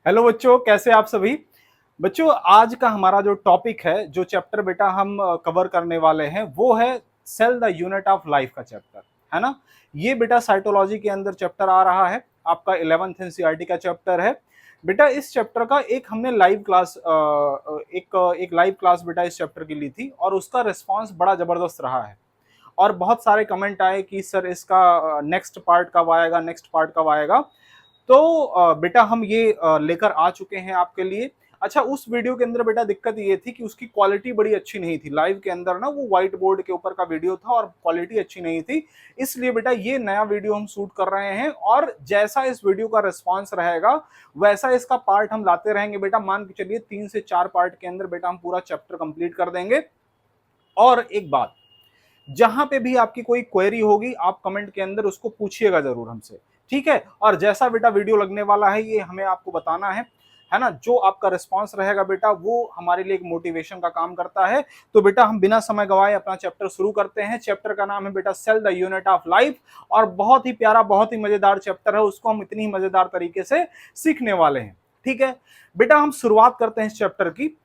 Hello बच्चों, कैसे आप सभी। बच्चों, आज का हमारा जो टॉपिक है, जो चैप्टर बेटा हम कवर करने वाले हैं, वो है cell the unit of life का चैप्टर, है ना। ये बेटा साइटोलॉजी के अंदर चैप्टर आ रहा है, आपका 11th एनसीईआरटी का चैप्टर है। बेटा इस चैप्टर का एक हमने लाइव क्लास एक लाइव क्लास बेटा इस चैप्टर की ली थी और उसका रिस्पांस बड़ा जबरदस्त रहा है। और बहुत सारे कमेंट आए कि सर इसका नेक्स्ट पार्ट कब आएगा, नेक्स्ट पार्ट कब आएगा। तो बेटा हम ये लेकर आ चुके हैं आपके लिए। अच्छा, उस वीडियो के अंदर बेटा दिक्कत ये थी कि उसकी क्वालिटी बड़ी अच्छी नहीं थी। लाइव के अंदर ना वो व्हाइट बोर्ड के ऊपर का वीडियो था और क्वालिटी अच्छी नहीं थी। इसलिए बेटा ये नया वीडियो हम शूट कर रहे हैं और जैसा इस वीडियो का रिस्पांस रहेगा वैसा इसका पार्ट हम लाते रहेंगे बेटा। मान के चलिए 3 से 4 पार्ट के अंदर बेटा हम पूरा चैप्टर कंप्लीट कर देंगे। और एक बात, जहां पे भी आपकी कोई क्वेरी होगी आप कमेंट के अंदर उसको पूछिएगा जरूर हमसे, ठीक है। और जैसा बेटा वीडियो लगने वाला है ये हमें आपको बताना है ना। जो आपका रिस्पांस रहेगा बेटा वो हमारे लिए एक मोटिवेशन का काम करता है। तो बेटा हम बिना समय गवाए अपना चैप्टर शुरू करते हैं। चैप्टर का नाम है बेटा cell the unit of life और बहुत ही प्यारा, बहुत ही मजेदार चैप्टर है। उसको हम इतनी मजेदार तरीके से सीखने वाले हैं, ठीक है। बेटा हम शुरुआत करते हैं इस चैप्टर की।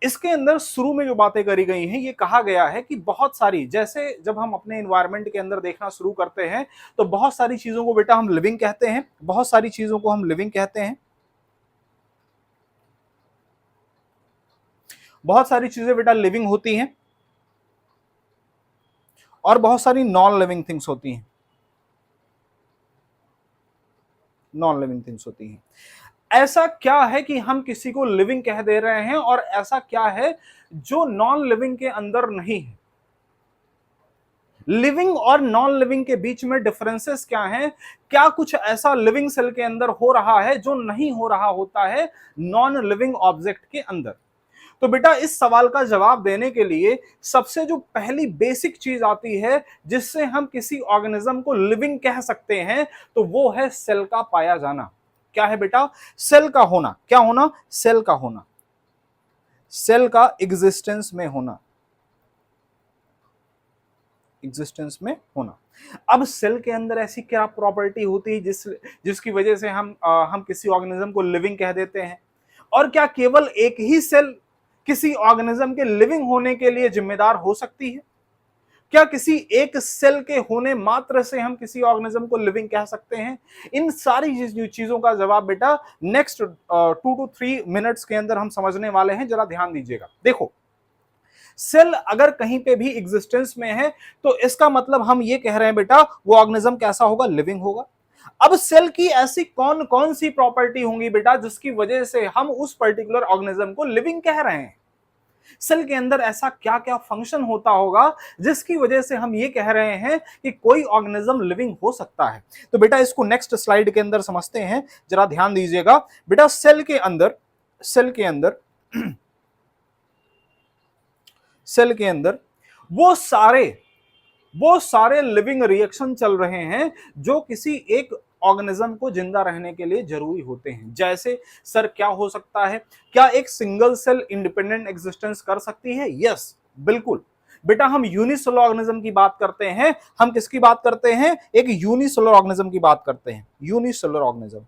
इसके अंदर शुरू में जो बातें करी गई हैं, ये कहा गया है कि बहुत सारी, जैसे जब हम अपने एनवायरनमेंट के अंदर देखना शुरू करते हैं तो बहुत सारी चीजों को बेटा हम लिविंग कहते हैं, बहुत सारी चीजों को हम लिविंग कहते हैं, बहुत सारी चीजें बेटा लिविंग होती हैं और बहुत सारी नॉन लिविंग थिंग्स होती हैं, नॉन लिविंग थिंग्स होती हैं। ऐसा क्या है कि हम किसी को लिविंग कह दे रहे हैं और ऐसा क्या है जो नॉन लिविंग के अंदर नहीं है। लिविंग और नॉन लिविंग के बीच में डिफरेंसेस क्या हैं? क्या कुछ ऐसा लिविंग सेल के अंदर हो रहा है जो नहीं हो रहा होता है नॉन लिविंग ऑब्जेक्ट के अंदर? तो बेटा इस सवाल का जवाब देने के लिए सबसे जो पहली बेसिक चीज आती है जिससे हम किसी ऑर्गेनिज्म को लिविंग कह सकते हैं, तो वो है सेल का पाया जाना। क्या है बेटा? सेल का होना। क्या होना? सेल का होना, सेल का एग्जिस्टेंस में होना, एग्जिस्टेंस में होना। अब सेल के अंदर ऐसी क्या प्रॉपर्टी होती है जिसकी वजह से हम किसी ऑर्गेनिज्म को लिविंग कह देते हैं? और क्या केवल एक ही सेल किसी ऑर्गेनिज्म के लिविंग होने के लिए जिम्मेदार हो सकती है? क्या किसी एक सेल के होने मात्र से हम किसी ऑर्गेनिज्म को लिविंग कह सकते हैं? इन सारी चीजों का जवाब बेटा नेक्स्ट 2 to 3 मिनट्स के अंदर हम समझने वाले हैं। जरा ध्यान दीजिएगा। देखो, सेल अगर कहीं पे भी एग्जिस्टेंस में है तो इसका मतलब हम ये कह रहे हैं बेटा वो ऑर्गेनिज्म कैसा होगा? लिविंग होगा। अब सेल की ऐसी कौन कौन सी प्रॉपर्टी होंगी बेटा जिसकी वजह से हम उस पर्टिकुलर ऑर्गेनिज्म को लिविंग कह रहे हैं? सेल के अंदर ऐसा क्या क्या फंक्शन होता होगा जिसकी वजह से हम ये कह रहे हैं कि कोई ऑर्गेनिज्म लिविंग हो सकता है? तो बेटा इसको नेक्स्ट स्लाइड के अंदर समझते हैं। जरा ध्यान दीजिएगा बेटा। सेल के अंदर वो सारे लिविंग रिएक्शन चल रहे हैं जो किसी एक ऑर्गेनिज्म को जिंदा रहने के लिए जरूरी होते हैं। जैसे सर क्या हो सकता है? क्या एक सिंगल सेल इंडिपेंडेंट एग्जिस्टेंस कर सकती है? यस, बिल्कुल बेटा। हम यूनिसेलुलर ऑर्गेनिज्म की बात करते हैं। हम किसकी बात करते हैं? एक यूनिसेलुलर ऑर्गेनिज्म की बात करते हैं। यूनिसेलुलर ऑर्गेनिज्म,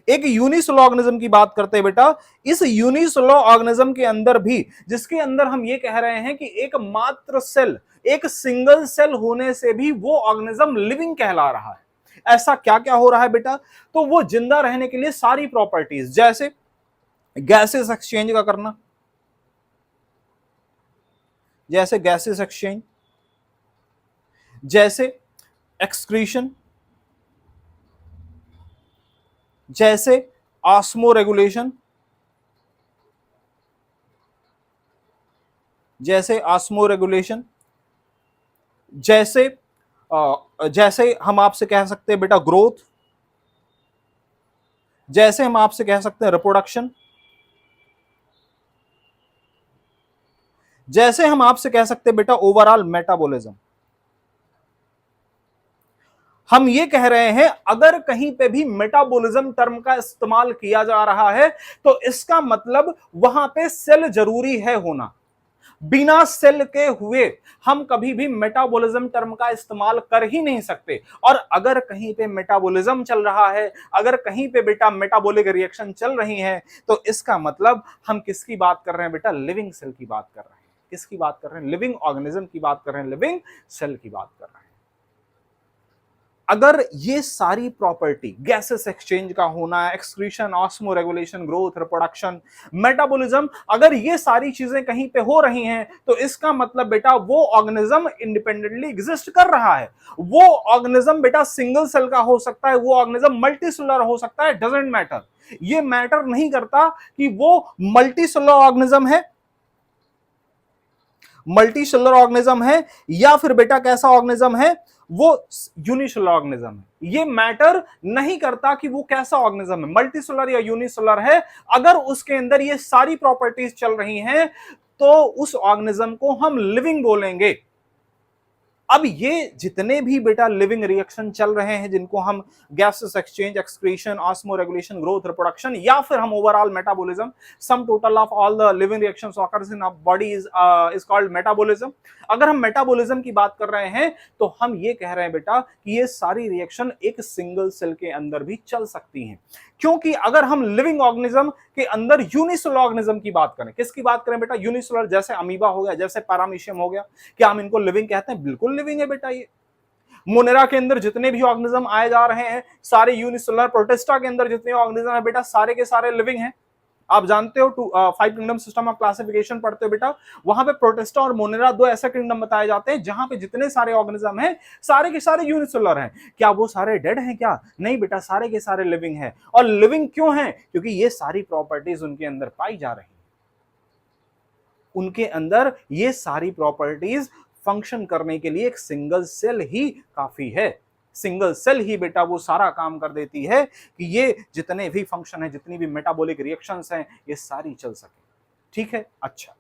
एक यूनिसेलुलर ऑर्गेनिज्म की बात करते हैं बेटा। इस यूनिसेलुलर ऑर्गेनिज्म के अंदर भी, जिसके अंदर हम ये कह रहे हैं कि एक मात्र सेल, एक सिंगल सेल होने से भी वो ऑर्गेनिज्म लिविंग कहला रहा है। ऐसा क्या क्या हो रहा है बेटा? तो वो जिंदा रहने के लिए सारी प्रॉपर्टीज, जैसे गैसेस एक्सचेंज का करना, जैसे गैसेस एक्सचेंज, जैसे एक्सक्रीशन, जैसे ऑस्मो रेगुलेशन, जैसे ऑस्मो रेगुलेशन, जैसे जैसे हम आपसे कह सकते हैं बेटा ग्रोथ, जैसे हम आपसे कह सकते हैं रिप्रोडक्शन, जैसे हम आपसे कह सकते हैं बेटा ओवरऑल मेटाबॉलिज्म। हम ये कह रहे हैं अगर कहीं पे भी मेटाबॉलिज्म टर्म का इस्तेमाल किया जा रहा है तो इसका मतलब वहां पे सेल जरूरी है होना। बिना सेल के हुए हम कभी भी मेटाबॉलिज्म टर्म का इस्तेमाल कर ही नहीं सकते। और अगर कहीं पे मेटाबॉलिज्म चल रहा है, अगर कहीं पे बेटा मेटाबॉलिक रिएक्शन चल रही है, तो इसका मतलब हम किसकी बात कर रहे हैं बेटा? लिविंग सेल की बात कर रहे हैं। किसकी बात कर रहे हैं? लिविंग ऑर्गेनिज्म की बात कर रहे हैं, लिविंग सेल की बात कर रहे हैं। अगर ये सारी प्रॉपर्टी, गैसेस एक्सचेंज का होना, excretion, osmoregulation, growth, reproduction, metabolism, अगर ये सारी चीजें कहीं पे हो रही हैं, तो इसका मतलब बेटा वो ऑर्गेनिज्म इंडिपेंडेंटली एग्जिस्ट कर रहा है। वो ऑर्गेनिज्म बेटा सिंगल सेल का हो सकता है, वो ऑर्गेनिज्म मल्टी सेलुलर हो सकता है, डजंट मैटर। ये मैटर नहीं करता कि वो मल्टी सेलुलर ऑर्गेनिज्म है, मल्टी सेलुलर ऑर्गेनिज्म है, या फिर बेटा कैसा ऑर्गेनिज्म है, वो यूनिसेलुलर ऑर्गेनिज्म है। ये मैटर नहीं करता कि वो कैसा ऑर्गेनिज्म है, मल्टीसेलुलर या यूनिसेलुलर है। अगर उसके अंदर ये सारी प्रॉपर्टीज चल रही हैं, तो उस ऑर्गेनिज्म को हम लिविंग बोलेंगे। अब ये जितने भी बेटा लिविंग रिएक्शन चल रहे हैं, जिनको हम gases exchange, excretion, osmoregulation, growth, reproduction, या फिर हम overall metabolism, sum total of all the living reactions occurs in our body is called metabolism. अगर हम मेटाबॉलिज्म की बात कर रहे हैं, तो हम ये कह रहे हैं बेटा कि ये सारी रिएक्शन एक सिंगल सेल के अंदर भी चल सकती हैं। क्योंकि अगर हम लिविंग ऑर्गेनिज्म के अंदर यूनिसेलुलर ऑर्गेनिज्म की बात करें, किसकी बात करें बेटा? यूनिसेलुलर, जैसे अमीबा हो गया, जैसे पैरामीशियम हो गया, क्या हम इनको लिविंग कहते हैं? बिल्कुल लिविंग है बेटा। ये मोनेरा के अंदर जितने भी ऑर्गेनिज्म आए जा रहे हैं, सारे यूनिसेलुलर। प्रोटिस्टा के अंदर जितने ऑर्गेनिज्म है बेटा, सारे के सारे लिविंग हैं। आप जानते हो 5 किंगडम सिस्टम ऑफ क्लासिफिकेशन पढ़ते हो बेटा, वहां पे प्रोटिस्टा और मोनेरा दो ऐसे किंगडम बताए जाते हैं जहां पे जितने सारे ऑर्गेनिज्म हैं, सारे के सारे यूनिसेलुलर हैं। क्या वो सारे डेड हैं क्या? नहीं बेटा, सारे के सारे लिविंग हैं। और लिविंग क्यों हैं? क्योंकि ये सारी प्रॉपर्टीज उनके अंदर पाई जा रही हैं। उनके अंदर ये सारी प्रॉपर्टीज फंक्शन करने के लिए एक सिंगल सेल ही काफी है। सिंगल सेल ही बेटा वो सारा काम कर देती है कि ये जितने भी फंक्शन है, जितनी भी मेटाबॉलिक रिएक्शंस हैं, ये सारी चल सके। ठीक है, अच्छा,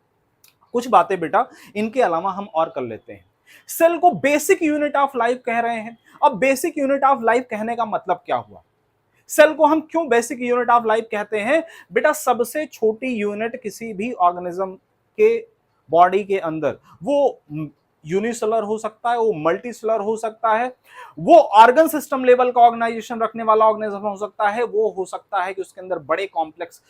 कुछ बातें बेटा इनके अलावा हम और कर लेते हैं। सेल को बेसिक यूनिट ऑफ लाइफ कह रहे हैं। अब बेसिक यूनिट ऑफ लाइफ कहने का मतलब क्या हुआ? सेल को हम क्यों बेसिक यूनिट ऑफ लाइफ कहते हैं? बेटा सबसे छोटी यूनिट किसी भी ऑर्गेनिज्म के बॉडी के अंदर, वो यूनिसेलुलर हो सकता है, वो मल्टीसेलुलर हो सकता है, वो ऑर्गन सिस्टम लेवल का ऑर्गेनाइजेशन रखने वाला ऑर्गेनिज्म हो सकता है, वो हो सकता है कि उसके अंदर बड़े कॉम्प्लेक्स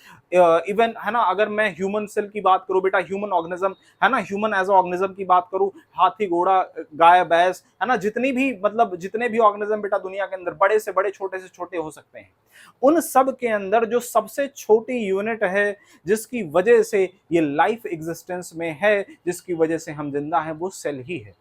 इवन है ना। अगर मैं ह्यूमन सेल की बात करूं बेटा, ह्यूमन ऑर्गेनिज्म है ना, ह्यूमन एज ऑर्गेनिज्म की बात करूं, हाथी, घोड़ा, गाय, भैंस, है ना, जितनी भी मतलब जितने भी ऑर्गेनिज्म बेटा दुनिया के अंदर, बड़े से बड़े, छोटे से छोटे हो सकते हैं। उन सब के अंदर जो सबसे छोटी यूनिट है, जिसकी वजह से ये लाइफ एग्जिस्टेंस में है, जिसकी वजह से हम जिंदा हैं, वो सेल ही है।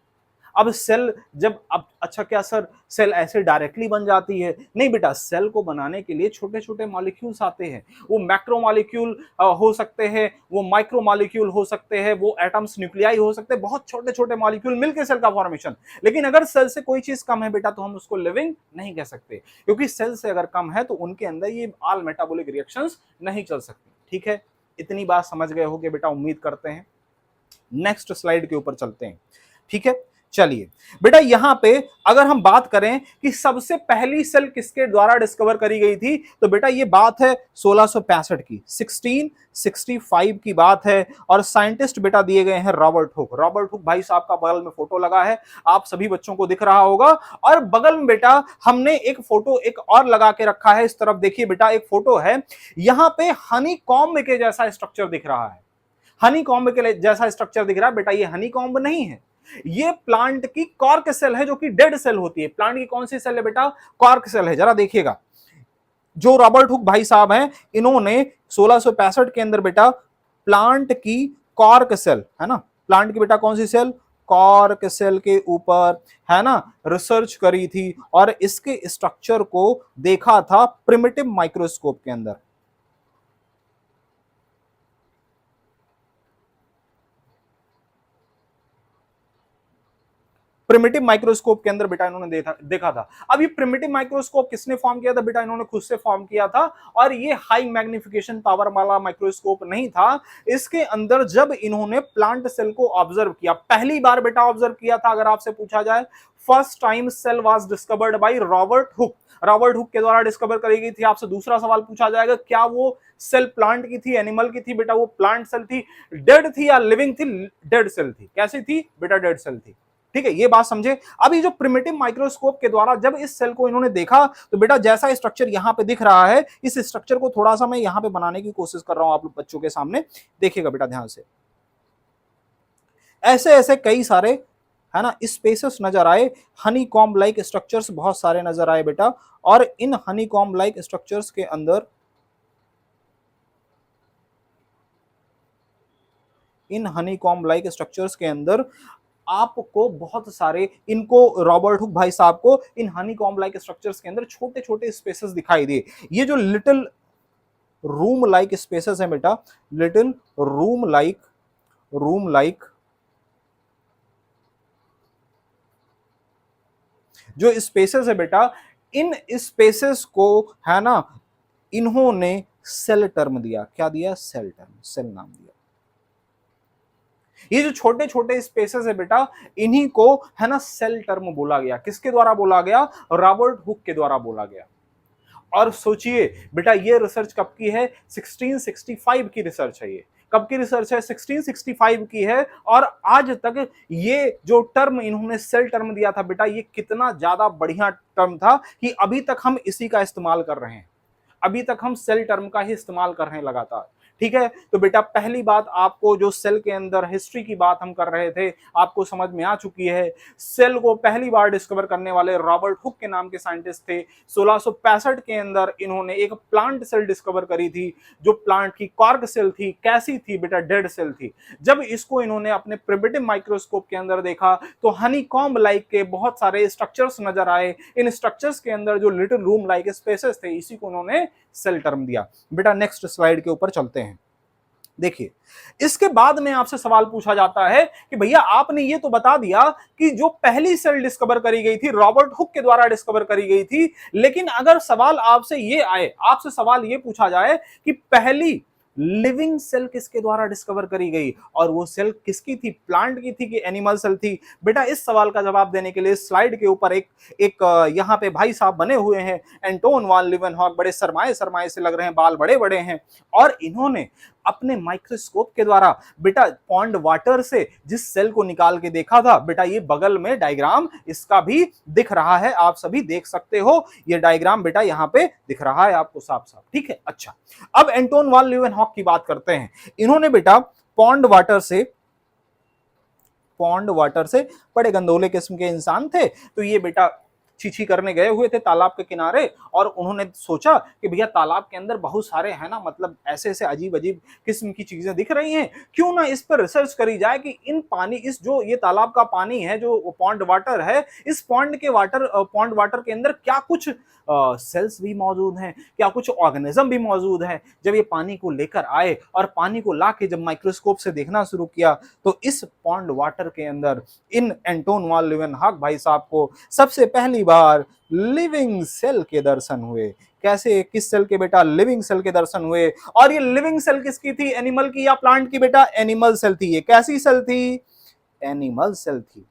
अब सेल जब अब अच्छा, क्या सर सेल ऐसे डायरेक्टली बन जाती है? नहीं बेटा, सेल को बनाने के लिए छोटे छोटे मॉलिक्यूल्स आते हैं। वो मैक्रो मॉलिक्यूल हो सकते हैं, वो माइक्रो मॉलिक्यूल हो सकते हैं, वो एटम्स, न्यूक्लियाई हो सकते हैं, बहुत छोटे छोटे मॉलिक्यूल मिलकर सेल का फॉर्मेशन। लेकिन अगर सेल से कोई चीज कम है बेटा, तो हम उसको लिविंग नहीं कह सकते, क्योंकि सेल से अगर कम है तो उनके अंदर ये ऑल मेटाबॉलिक रिएक्शंस नहीं चल सकती। ठीक है, इतनी बात समझ गए होगे बेटा, उम्मीद करते हैं। नेक्स्ट स्लाइड के ऊपर चलते हैं। ठीक है, चलिए बेटा, यहां पे अगर हम बात करें कि सबसे पहली सेल किसके द्वारा डिस्कवर करी गई थी, तो बेटा ये बात है 1665 की, 1665 की बात है। और साइंटिस्ट बेटा दिए गए हैं रॉबर्ट हुक। रॉबर्ट हुक भाई साहब का बगल में फोटो लगा है, आप सभी बच्चों को दिख रहा होगा। और बगल में बेटा हमने एक फोटो एक और लगा के रखा है, इस तरफ देखिए बेटा, एक फोटो है, यहां पे हनी कॉम्ब के जैसा स्ट्रक्चर दिख रहा है। हनी कॉम्ब के जैसा स्ट्रक्चर दिख रहा है बेटा, ये हनी कॉम्ब नहीं है, ये प्लांट की कॉर्क सेल है, जो कि डेड सेल होती है। प्लांट की कौन सी सेल है बेटा? कॉर्क सेल है। जरा देखिएगा, जो रॉबर्ट हुक भाई साहब हैं, इन्होंने 1665 के अंदर बेटा प्लांट की कॉर्क सेल, है ना, प्लांट की बेटा कौन सी सेल? कॉर्क सेल के ऊपर, है ना, रिसर्च करी थी और इसके स्ट्रक्चर को देखा था प्रिमिटिव माइक्रोस्कोप के अंदर। प्रिमिटिव माइक्रोस्कोप के अंदर बेटा इन्होंने देखा था। अब ये प्रिमिटिव माइक्रोस्कोप किसने फॉर्म किया था बेटा? इन्होंने खुद से फॉर्म किया था। और ये हाई मैग्निफिकेशन पावर वाला माइक्रोस्कोप नहीं था। इसके अंदर जब इन्होंने प्लांट सेल को ऑब्जर्व किया, पहली बार बेटा ऑब्जर्व किया था, अगर आपसे पूछा जाए, first time cell was discovered by Robert Hooke. Robert Hooke के द्वारा डिस्कवर करी गई थी। आपसे दूसरा सवाल पूछा जाएगा, क्या वो सेल प्लांट की थी, एनिमल की थी? बेटा वो प्लांट सेल थी। डेड थी या लिविंग थी? डेड सेल थी। कैसी थी बेटा? डेड सेल थी। ठीक है, ये बात समझे। अब ये जो प्रिमिटिव माइक्रोस्कोप के द्वारा जब इस सेल को इन्होंने देखा, तो बेटा जैसा स्ट्रक्चर यहां पे दिख रहा है, इस स्ट्रक्चर को थोड़ा सा मैं यहां पे बनाने की कोशिश कर रहा हूं आप लोग बच्चों के सामने। देखिएगा बेटा ध्यान से, ऐसे ऐसे कई सारे, है ना, स्पेसेस नजर आए, हनी कॉम्ब लाइक स्ट्रक्चर्स बहुत सारे नजर आए बेटा। और इन हनी कॉम्ब लाइक स्ट्रक्चर्स के अंदर, इन हनी कॉम्ब लाइक स्ट्रक्चर्स के अंदर आपको बहुत सारे, इनको रॉबर्ट हुक भाई साहब को इन हनी कॉम्ब लाइक स्ट्रक्चर्स के अंदर छोटे छोटे स्पेसेस दिखाई दिए। ये जो लिटिल रूम लाइक स्पेसेस है बेटा, लिटिल रूम लाइक जो स्पेसेस है बेटा, इन स्पेसेस को, है ना, इन्होंने सेल टर्म दिया। क्या दिया? सेल टर्म, सेल नाम दिया। ये जो छोटे छोटे स्पेसेस है बेटा, इन्हीं को, है ना, सेल टर्म बोला गया। किसके द्वारा बोला गया? रॉबर्ट हुक के द्वारा बोला गया। और सोचिए बेटा, ये रिसर्च कब की है? 1665 की रिसर्च है। ये कब की रिसर्च है? 1665 की है। और आज तक ये जो टर्म इन्होंने सेल टर्म दिया था बेटा, ये कितना ज्यादा बढ़िया टर्म था कि अभी तक हम इसी का इस्तेमाल कर रहे हैं। अभी तक हम सेल टर्म का ही इस्तेमाल कर रहे हैं लगातार। ठीक है, तो बेटा पहली बात, आपको जो सेल के अंदर हिस्ट्री की बात हम कर रहे थे, आपको समझ में आ चुकी है। सेल को पहली बार डिस्कवर करने वाले रॉबर्ट हुक के नाम के साइंटिस्ट थे। 1665 के अंदर इन्होंने एक प्लांट सेल डिस्कवर करी थी, जो प्लांट की कॉर्क सेल थी। कैसी थी बेटा? डेड सेल थी। जब इसको इन्होंने अपने प्रिमिटिव माइक्रोस्कोप के अंदर देखा, तो हनी कॉम्ब लाइक के बहुत सारे स्ट्रक्चर्स नजर आए। इन स्ट्रक्चर्स के अंदर जो लिटिल रूम लाइक स्पेसेस थे, इसी को उन्होंने सेल टर्म दिया। बेटा नेक्स्ट स्लाइड के ऊपर चलते हैं। देखिए, इसके बाद में आपसे सवाल पूछा जाता है कि भैया आपने ये तो बता दिया कि जो पहली सेल डिस्कवर करी गई थी, रॉबर्ट हुक के द्वारा डिस्कवर करी गई थी, लेकिन अगर सवाल आपसे ये आए, आपसे सवाल ये पूछा जाए कि पहली लिविंग सेल किसके द्वारा डिस्कवर करी गई, और वो सेल किसकी थी? प्लांट की थी कि एनिमल सेल थी? बेटा इस सवाल का जवाब देने के लिए स्लाइड के ऊपर एक यहाँ पे भाई साहब बने हुए हैं, एंटोन वान लीवेनहॉक। बड़े सरमाए सरमाए से लग रहे हैं, बाल बड़े बड़े हैं। और इन्होंने अपने माइक्रोस्कोप के द्वारा बेटा पॉन्ड वाटर से जिस सेल को निकाल के देखा था, बेटा ये बगल में डायग्राम इसका भी दिख रहा है, आप सभी देख सकते हो। ये डायग्राम बेटा यहाँ पे दिख रहा है आपको साफ साफ। ठीक है, अच्छा, अब एंटोन वान लीवेनहॉक की बात करते हैं। इन्होंने बेटा पॉन्ड वाटर से बड़े गंदोले किस्म के इंसान थे, तो ये बेटा छीछी करने गए हुए थे तालाब के किनारे, और उन्होंने सोचा कि भैया तालाब के अंदर बहुत सारे, है ना, मतलब ऐसे ऐसे अजीब अजीब किस्म की चीजें दिख रही हैं, क्यों ना इस पर रिसर्च करी जाए कि इन पानी, इस जो ये तालाब का पानी है, जो पॉन्ड वाटर है, इस पॉन्ड वाटर के अंदर क्या कुछ सेल्स भी मौजूद हैं, क्या कुछ ऑर्गेनिज्म भी मौजूद है। जब ये पानी को लेकर आए और पानी को लाके जब माइक्रोस्कोप से देखना शुरू किया, तो इस पॉन्ड वाटर के अंदर इन एंटोन वान लीवेनहॉक भाई साहब को सबसे पहली बार लिविंग सेल के दर्शन हुए। कैसे? किस सेल के बेटा? लिविंग सेल के दर्शन हुए। और ये लिविंग सेल किसकी थी? एनिमल की या प्लांट की बेटा? एनिमल सेल थी। ये कैसी सेल थी? एनिमल सेल थी।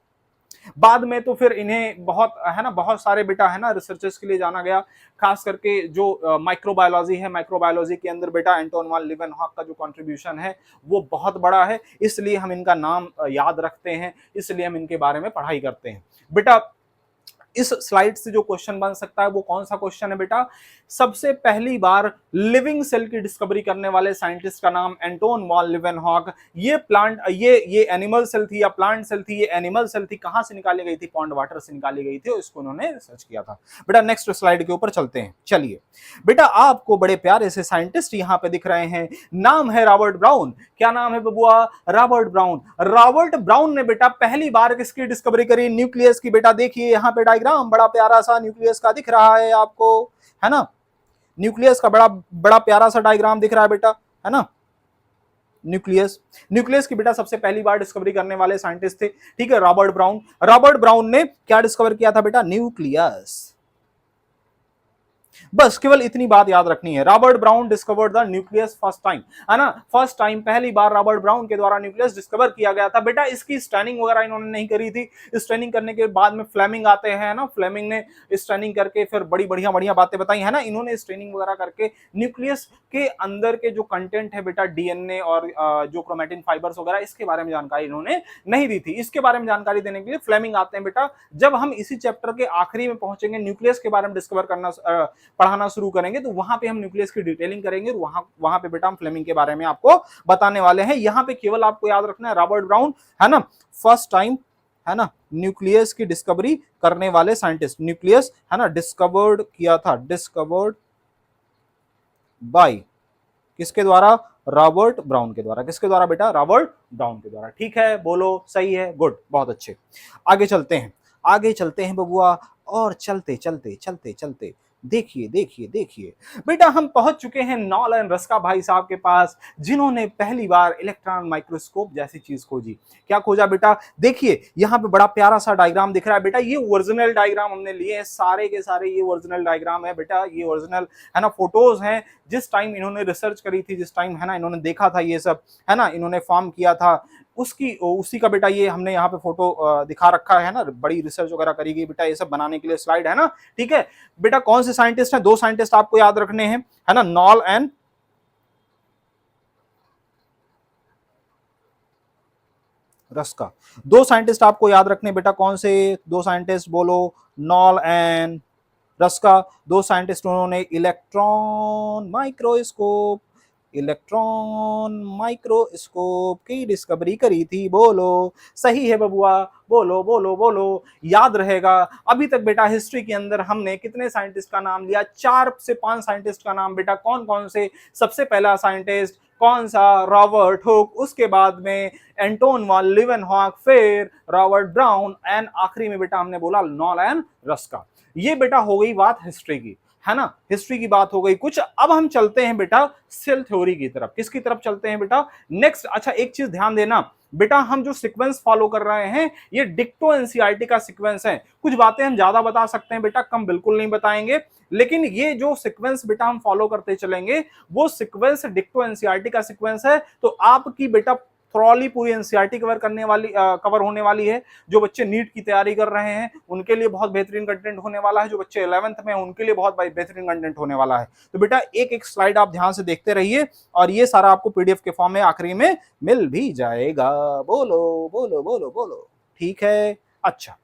बाद में तो फिर इन्हें बहुत, है ना, बहुत सारे बेटा, है ना, रिसर्चेस के लिए जाना गया। खास करके जो माइक्रोबायोलॉजी है, माइक्रोबायोलॉजी के अंदर बेटा एंटोन वान लीवेनहॉक का जो कंट्रीब्यूशन है वो बहुत बड़ा है, इसलिए हम इनका नाम याद रखते हैं, इसलिए हम इनके बारे में पढ़ाई करते हैं। बेटा इस स्लाइड से जो क्वेश्चन बन सकता है वो कौन सा क्वेश्चन है बेटा? सबसे पहली बार लिविंग सेल की डिस्कवरी करने वाले साइंटिस्ट का नाम एंटोन वान लीवेनहॉक। ये एनिमल सेल थी या प्लांट सेल थी? ये एनिमल सेल थी। कहां से निकाली गई थी? पॉन्ड वाटर से निकाली गई थी, और इसको उन्होंने रिसर्च किया था। बेटा नेक्स्ट स्लाइड के ऊपर चलते हैं। चलिए बेटा, आपको बड़े प्यारे से साइंटिस्ट यहाँ पे दिख रहे हैं। नाम है रॉबर्ट ब्राउन। क्या नाम है बबुआ? Robert brown. रॉबर्ट ब्राउन ने बेटा पहली बार किसकी डिस्कवरी करी? न्यूक्लियस की। बेटा देखिए यहाँ पे डायग्राम बड़ा प्यारा सा न्यूक्लियस का दिख रहा है आपको, है ना, न्यूक्लियस का बड़ा बड़ा प्यारा सा डायग्राम दिख रहा है बेटा, है ना। न्यूक्लियस। न्यूक्लियस की बेटा सबसे पहली बार डिस्कवरी करने वाले साइंटिस्ट थे, ठीक है, रॉबर्ट ब्राउन। रॉबर्ट ब्राउन ने क्या डिस्कवर किया था बेटा? न्यूक्लियस। बस केवल इतनी बात याद रखनी है, Robert brown discovered the nucleus first time, है ना, फर्स्ट टाइम, पहली बार रॉबर्ट ब्राउन के द्वारा न्यूक्लियस डिस्कवर किया गया था। बेटा इसकी स्टैनिंग वगैरह इन्होंने नहीं करी थी, स्टैनिंग करने के बाद में फ्लेमिंग आते हैं ना, फ्लेमिंग ने स्टैनिंग करके फिर बड़ी बढ़िया बढ़िया बातें बताई, है ना, इन्होंने स्टैनिंग वगैरह करके न्यूक्लियस के अंदर के जो कंटेंट है बेटा, डीएनए और जो क्रोमेटिन फाइबर्स वगैरह, इसके बारे में जानकारी इन्होंने नहीं दी थी। इसके बारे में जानकारी देने के लिए फ्लेमिंग आते हैं बेटा। जब हम इसी चैप्टर के आखिरी में पहुंचेंगे, न्यूक्लियस के बारे में डिस्कवर करना पढ़ाना शुरू करेंगे, तो वहां पे हम न्यूक्लियस की डिटेलिंग करेंगे, वहां पे बेटा हम फ्लेमिंग के बारे में आपको बताने वाले हैं। यहां पे केवल आपको याद रखना है रॉबर्ट ब्राउन, है ना, फर्स्ट टाइम, है ना, न्यूक्लियस की डिस्कवरी करने वाले साइंटिस्ट, न्यूक्लियस, है ना, डिस्कवर्ड किया था, डिस्कवर्ड बाय किसके द्वारा? रॉबर्ट ब्राउन के द्वारा। किसके द्वारा बेटा? रॉबर्ट ब्राउन के द्वारा। ठीक है, बोलो सही है, गुड, बहुत अच्छे। आगे चलते हैं, आगे चलते हैं बबुआ, और चलते चलते चलते चलते देखिए देखिए देखिए बेटा, हम पहुंच चुके हैं नॉलन रस्का भाई साहब के पास, जिन्होंने पहली बार इलेक्ट्रॉन माइक्रोस्कोप जैसी चीज खोजी। क्या खोजा बेटा? देखिए यहां पे बड़ा प्यारा सा डायग्राम दिख रहा है बेटा, ये ओरिजिनल डायग्राम हमने लिए हैं, सारे के सारे ये ओरिजिनल डायग्राम है बेटा, ये ओरिजिनल, है ना, फोटोज हैं, जिस टाइम इन्होंने रिसर्च करी थी, जिस टाइम, है ना, इन्होंने देखा था ये सब, है ना, इन्होंने फॉर्म किया था, उसी का बेटा ये हमने यहाँ पे फोटो दिखा रखा है ना, बड़ी रिसर्च वगैरह करी गई बेटा, ये सब बनाने के लिए स्लाइड, है ना। ठीक है बेटा, कौन से साइंटिस्ट हैं? दो साइंटिस्ट आपको याद रखने हैं, है ना, नॉल एंड रस्का। दो साइंटिस्ट आपको याद रखने बेटा, कौन से दो साइंटिस्ट? बोलो, नॉल एंड रस्का। दो साइंटिस्ट, उन्होंने इलेक्ट्रॉन माइक्रोस्कोप की डिस्कवरी करी थी। बोलो सही है बबुआ, बोलो बोलो बोलो, याद रहेगा। अभी तक बेटा हिस्ट्री के अंदर हमने कितने साइंटिस्ट का नाम लिया? 4 से 5 साइंटिस्ट का नाम बेटा, कौन कौन से? सबसे पहला साइंटिस्ट कौन सा? रॉबर्ट हुक, उसके बाद में एंटोन वॉन लीवेनहॉक, फिर रॉबर्ट ब्राउन, एंड आखिरी में बेटा हमने बोला नॉल एंड रस्का। ये बेटा हो गई बात हिस्ट्री की, है ना, हिस्ट्री की बात हो गई कुछ। अब हम चलते हैं बेटा सेल थ्योरी की तरफ। किसकी तरफ चलते हैं बेटा? नेक्स्ट। अच्छा एक चीज ध्यान देना बेटा, हम जो सीक्वेंस फॉलो कर रहे हैं ये डिक्टो एनसीईआरटी का सीक्वेंस है। कुछ बातें हम ज्यादा बता सकते हैं बेटा, कम बिल्कुल नहीं बताएंगे, लेकिन ये जो सीक्वेंस बेटा हम फॉलो करते चलेंगे वो सीक्वेंस डिक्टो एनसीईआरटी का सीक्वेंस है। तो आपकी बेटा थ्रॉली पूरी एनसीईआरटी कवर होने वाली है। जो बच्चे नीट की तैयारी कर रहे हैं उनके लिए बहुत बेहतरीन कंटेंट होने वाला है, जो बच्चे 11th में उनके लिए बहुत बेहतरीन कंटेंट होने वाला है। तो बेटा एक एक स्लाइड आप ध्यान से देखते रहिए, और ये सारा आपको पीडीएफ के फॉर्म में आखिरी में मिल भी जाएगा। बोलो बोलो बोलो बोलो, ठीक है। अच्छा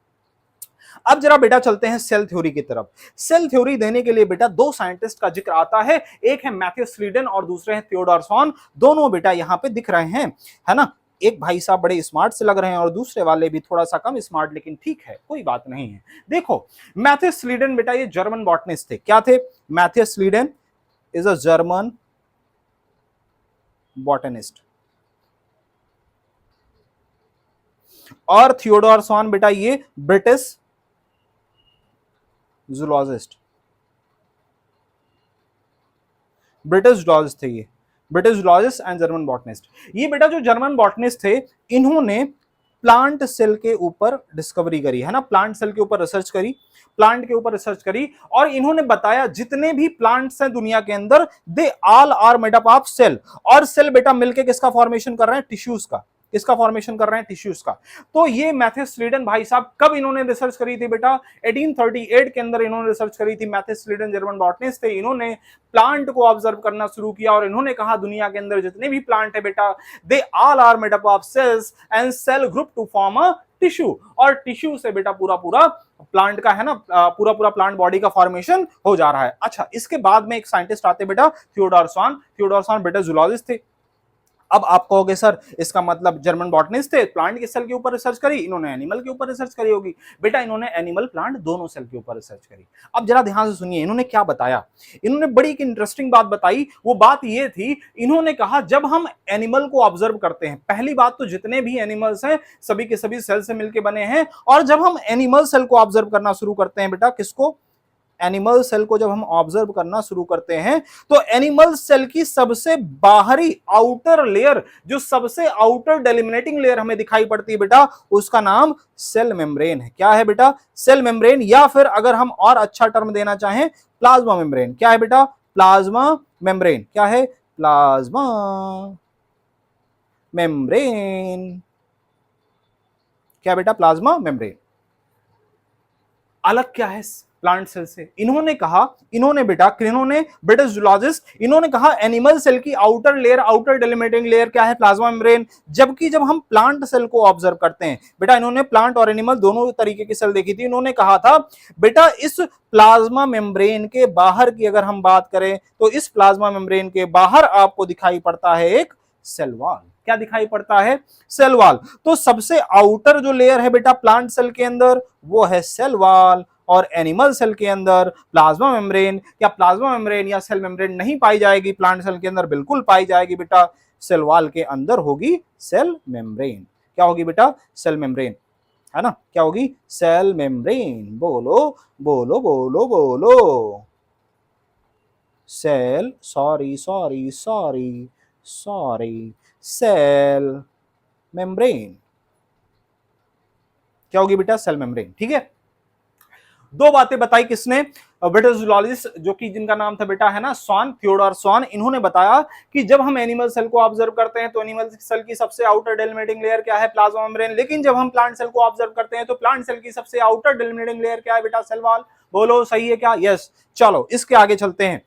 अब जरा बेटा चलते हैं सेल थ्योरी की तरफ। सेल थ्योरी देने के लिए बेटा दो साइंटिस्ट का जिक्र आता है, एक है मैथ्यू स्लीडन और दूसरे हैं थियोडोर स्वॉन। दोनों बेटा यहां पे दिख रहे हैं, है ना। एक भाई साहब बड़े स्मार्ट से लग रहे हैं और दूसरे वाले भी थोड़ा सा कम स्मार्ट, लेकिन ठीक है, कोई बात नहीं है। देखो मैथ्यू स्लीडन बेटा ये जर्मन बॉटनिस्ट थे। क्या थे? Matthew स्लीडन is a German botanist, और थियोडोर स्वॉन बेटा ये ब्रिटिश जूलॉजिस्ट, ब्रिटिश जूलॉजिस्ट थे ये, British zoologist and German botanist. ये बेटा जो जर्मन बॉटनिस्ट थे इन्होंने प्लांट सेल के ऊपर डिस्कवरी करी, है ना, प्लांट सेल के ऊपर रिसर्च करी, प्लांट के ऊपर रिसर्च करी, और इन्होंने बताया जितने भी प्लांट्स हैं दुनिया के अंदर they all are made up of cell. और सेल बेटा मिलके किसका फॉर्मेशन कर रहे हैं? टिश्यूज का। किसका फॉर्मेशन कर रहे हैं? टिश्यूज का। तो ये मैथ्यू स्लीडन भाई साहब कब इन्होंने रिसर्च करी थी बेटा? 1838 के अंदर इन्होंने रिसर्च करी थी। मैथ्यू स्लीडन जर्मन बॉटनिस्ट थे, इन्होंने प्लांट को ऑब्जर्व करना शुरू किया और इन्होंने कहा दुनिया के अंदर जितने भी प्लांट है बेटा they all are made up of cells and cell group to form a tissue. और टिश्यू से बेटा पूरा पूरा प्लांट का, है ना, पूरा पूरा प्लांट बॉडी का फॉर्मेशन हो जा रहा है। अच्छा इसके बाद में एक साइंटिस्ट आते बेटा थियोडोर स्वॉन। थियोडोर स्वॉन बेटा जूलॉजिस्ट थे। अब आप कहोगे सर इसका मतलब जर्मन बॉटनिस्ट थे, प्लांट के सेल के ऊपर रिसर्च करी, इन्होंने एनिमल के ऊपर रिसर्च करी होगी। बेटा इन्होंने एनिमल प्लांट दोनों सेल के ऊपर रिसर्च करी। अब जरा ध्यान से सुनिए इन्होंने क्या बताया। इन्होंने बड़ी एक इंटरेस्टिंग बात बताई। वो बात ये थी, इन्होंने कहा जब हम एनिमल को ऑब्जर्व करते हैं, पहली बात तो जितने भी एनिमल्स हैं सभी के सभी सेल से मिलकर बने हैं, और जब हम एनिमल सेल को ऑब्जर्व करना शुरू करते हैं बेटा, किसको? एनिमल सेल को जब हम ऑब्जर्व करना शुरू करते हैं तो एनिमल सेल की सबसे बाहरी आउटर लेयर, जो सबसे आउटर डेलिमिनेटिंग लेयर हमें दिखाई पड़ती है बेटा, उसका नाम सेल मेम्ब्रेन है। क्या है बेटा? सेल मेम्ब्रेन, या फिर अगर हम और अच्छा टर्म देना चाहें, प्लाज्मा मेम्ब्रेन। क्या है बेटा? Plasma membrane. क्या है? Plasma membrane. क्या बेटा? Plasma membrane. अलग क्या है प्लांट सेल से? इन्होंने कहा, इन्होंने बेटा, किन्होंने? ब्रिटिश जूलॉजिस्ट, इन्होंने कहा एनिमल सेल की आउटर लेयर, आउटर डेलिमिटिंग लेयर क्या है? Plasma membrane. जबकि जब हम प्लांट सेल को ऑब्जर्व करते हैं बेटा, इन्होंने प्लांट और एनिमल दोनों तरीके की सेल देखी थी, इन्होंने कहा था बेटा इस प्लाज्मा मेम्ब्रेन के बाहर की अगर हम बात करें तो इस प्लाज्मा मेम्ब्रेन के बाहर आपको दिखाई पड़ता है एक सेल वॉल। क्या दिखाई पड़ता है? Cell wall. तो सबसे आउटर जो लेयर है बेटा प्लांट सेल के अंदर वो है सेल वॉल, और एनिमल सेल के अंदर प्लाज्मा मेम्ब्रेन। या प्लाज्मा मेम्ब्रेन या सेल मेम्ब्रेन नहीं पाई जाएगी प्लांट सेल के अंदर, बिल्कुल पाई जाएगी बेटा सेल वॉल के अंदर होगी सेल मेम्ब्रेन। क्या होगी बेटा? सेल मेम्ब्रेन, है ना? क्या होगी? Cell membrane. बोलो बोलो बोलो बोलो। Cell, sorry sorry sorry sorry, cell membrane. क्या होगी बेटा? Cell membrane. ठीक है, दो बातें बताई किसने? ब्रिटिश जूलॉजिस्ट, जो कि जिनका नाम था बेटा है ना स्वान, थियोडोर स्वान। इन्होंने बताया कि जब हम एनिमल सेल को ऑब्जर्व करते हैं तो एनिमल सेल की सबसे आउटर डेलिमिटिंग लेयर क्या है? Plasma membrane. लेकिन जब हम प्लांट सेल को ऑब्जर्व करते हैं तो प्लांट सेल की सबसे आउटर डेलिमिटिंग लेयर क्या है बेटा? Cell wall. बोलो सही है क्या? यस। चलो इसके आगे चलते हैं।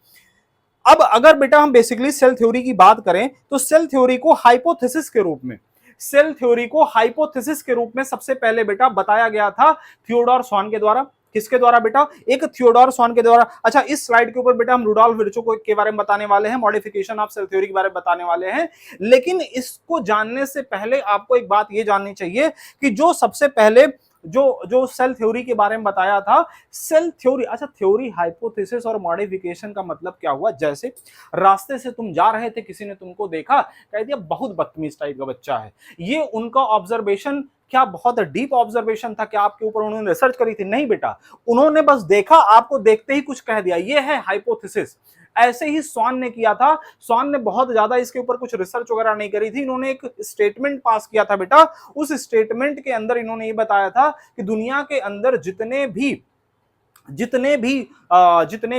अब अगर बेटा हम बेसिकली सेल थ्योरी की बात करें तो सेल थ्योरी को हाइपोथेसिस के रूप में, सेल थ्योरी को हाइपोथेसिस के रूप में सबसे पहले बेटा बताया गया था थियोडोर स्वान के द्वारा। किसके द्वारा बेटा? एक थियोडोर स्वान के द्वारा। अच्छा, इस स्लाइड के ऊपर बेटा हम रुडोल्फ विर्चो के बारे में बताने वाले हैं, मॉडिफिकेशन ऑफ सेल थ्योरी के बारे में बताने वाले हैं। लेकिन इसको जानने से पहले आपको एक बात यह जाननी चाहिए कि जो सबसे पहले जो जो सेल थ्योरी के बारे में बताया था, सेल थ्योरी, अच्छा थ्योरी, हाइपोथेसिस और मॉडिफिकेशन का मतलब क्या हुआ? जैसे रास्ते से तुम जा रहे थे, किसी ने तुमको देखा, कह दिया बहुत बदतमीज टाइप का बच्चा है। ये उनका ऑब्जर्वेशन क्या बहुत डीप ऑब्जर्वेशन था? क्या आपके ऊपर उन्होंने रिसर्च करी थी? नहीं बेटा, उन्होंने बस देखा, आपको देखते ही कुछ कह दिया, ये है हाइपोथेसिस। ऐसे ही स्वान ने किया था। स्वान ने बहुत ज्यादा इसके ऊपर कुछ रिसर्च वगैरह नहीं करी थी, इन्होंने एक स्टेटमेंट पास किया था बेटा। उस स्टेटमेंट के अंदर इन्होंने ये बताया था कि दुनिया के अंदर जितने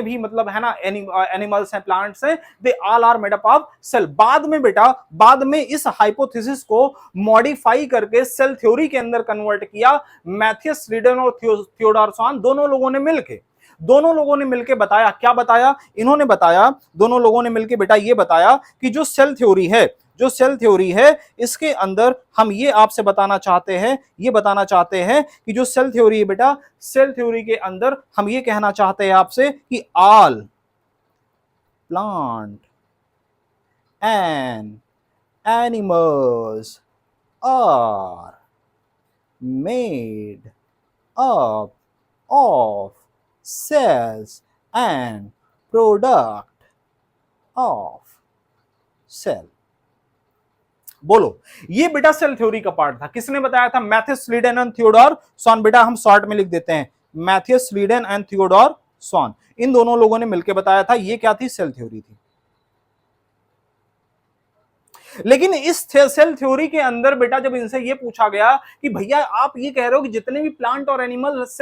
भी मतलब है ना एनिमल्स हैं, प्लांट्स हैं, they all are made up of cell. बाद में बेटा, बाद में इस हाइपोथेसिस को मॉडिफाई करके सेल थ्योरी के अंदर कन्वर्ट किया मैथियस स्लीडन और थियोडोर स्वान, दोनों लोगों ने मिलकर बताया। क्या बताया? इन्होंने बताया, दोनों लोगों ने मिलकर बेटा ये बताया कि जो सेल थ्योरी है इसके अंदर हम ये आपसे बताना चाहते हैं कि जो सेल थ्योरी है बेटा, सेल थ्योरी के अंदर हम ये कहना चाहते हैं आपसे कि all plant and animals are made up of cells and product of cell। बोलो, ये बेटा सेल थ्योरी का पार्ट था। किसने बताया था? मैथियस स्लीडन एंड थियोडोर स्वान। बेटा हम शॉर्ट में लिख देते हैं, मैथियस स्लीडन एंड थियोडोर स्वान। इन दोनों लोगों ने मिलकर बताया था। ये क्या थी? सेल थ्योरी थी। लेकिन इस सेल थ्योरी के अंदर बेटा जब इनसे ये पूछा गया कि भैया आप ये कह रहे हो कि जितने भी प्लांट और एनिमल्स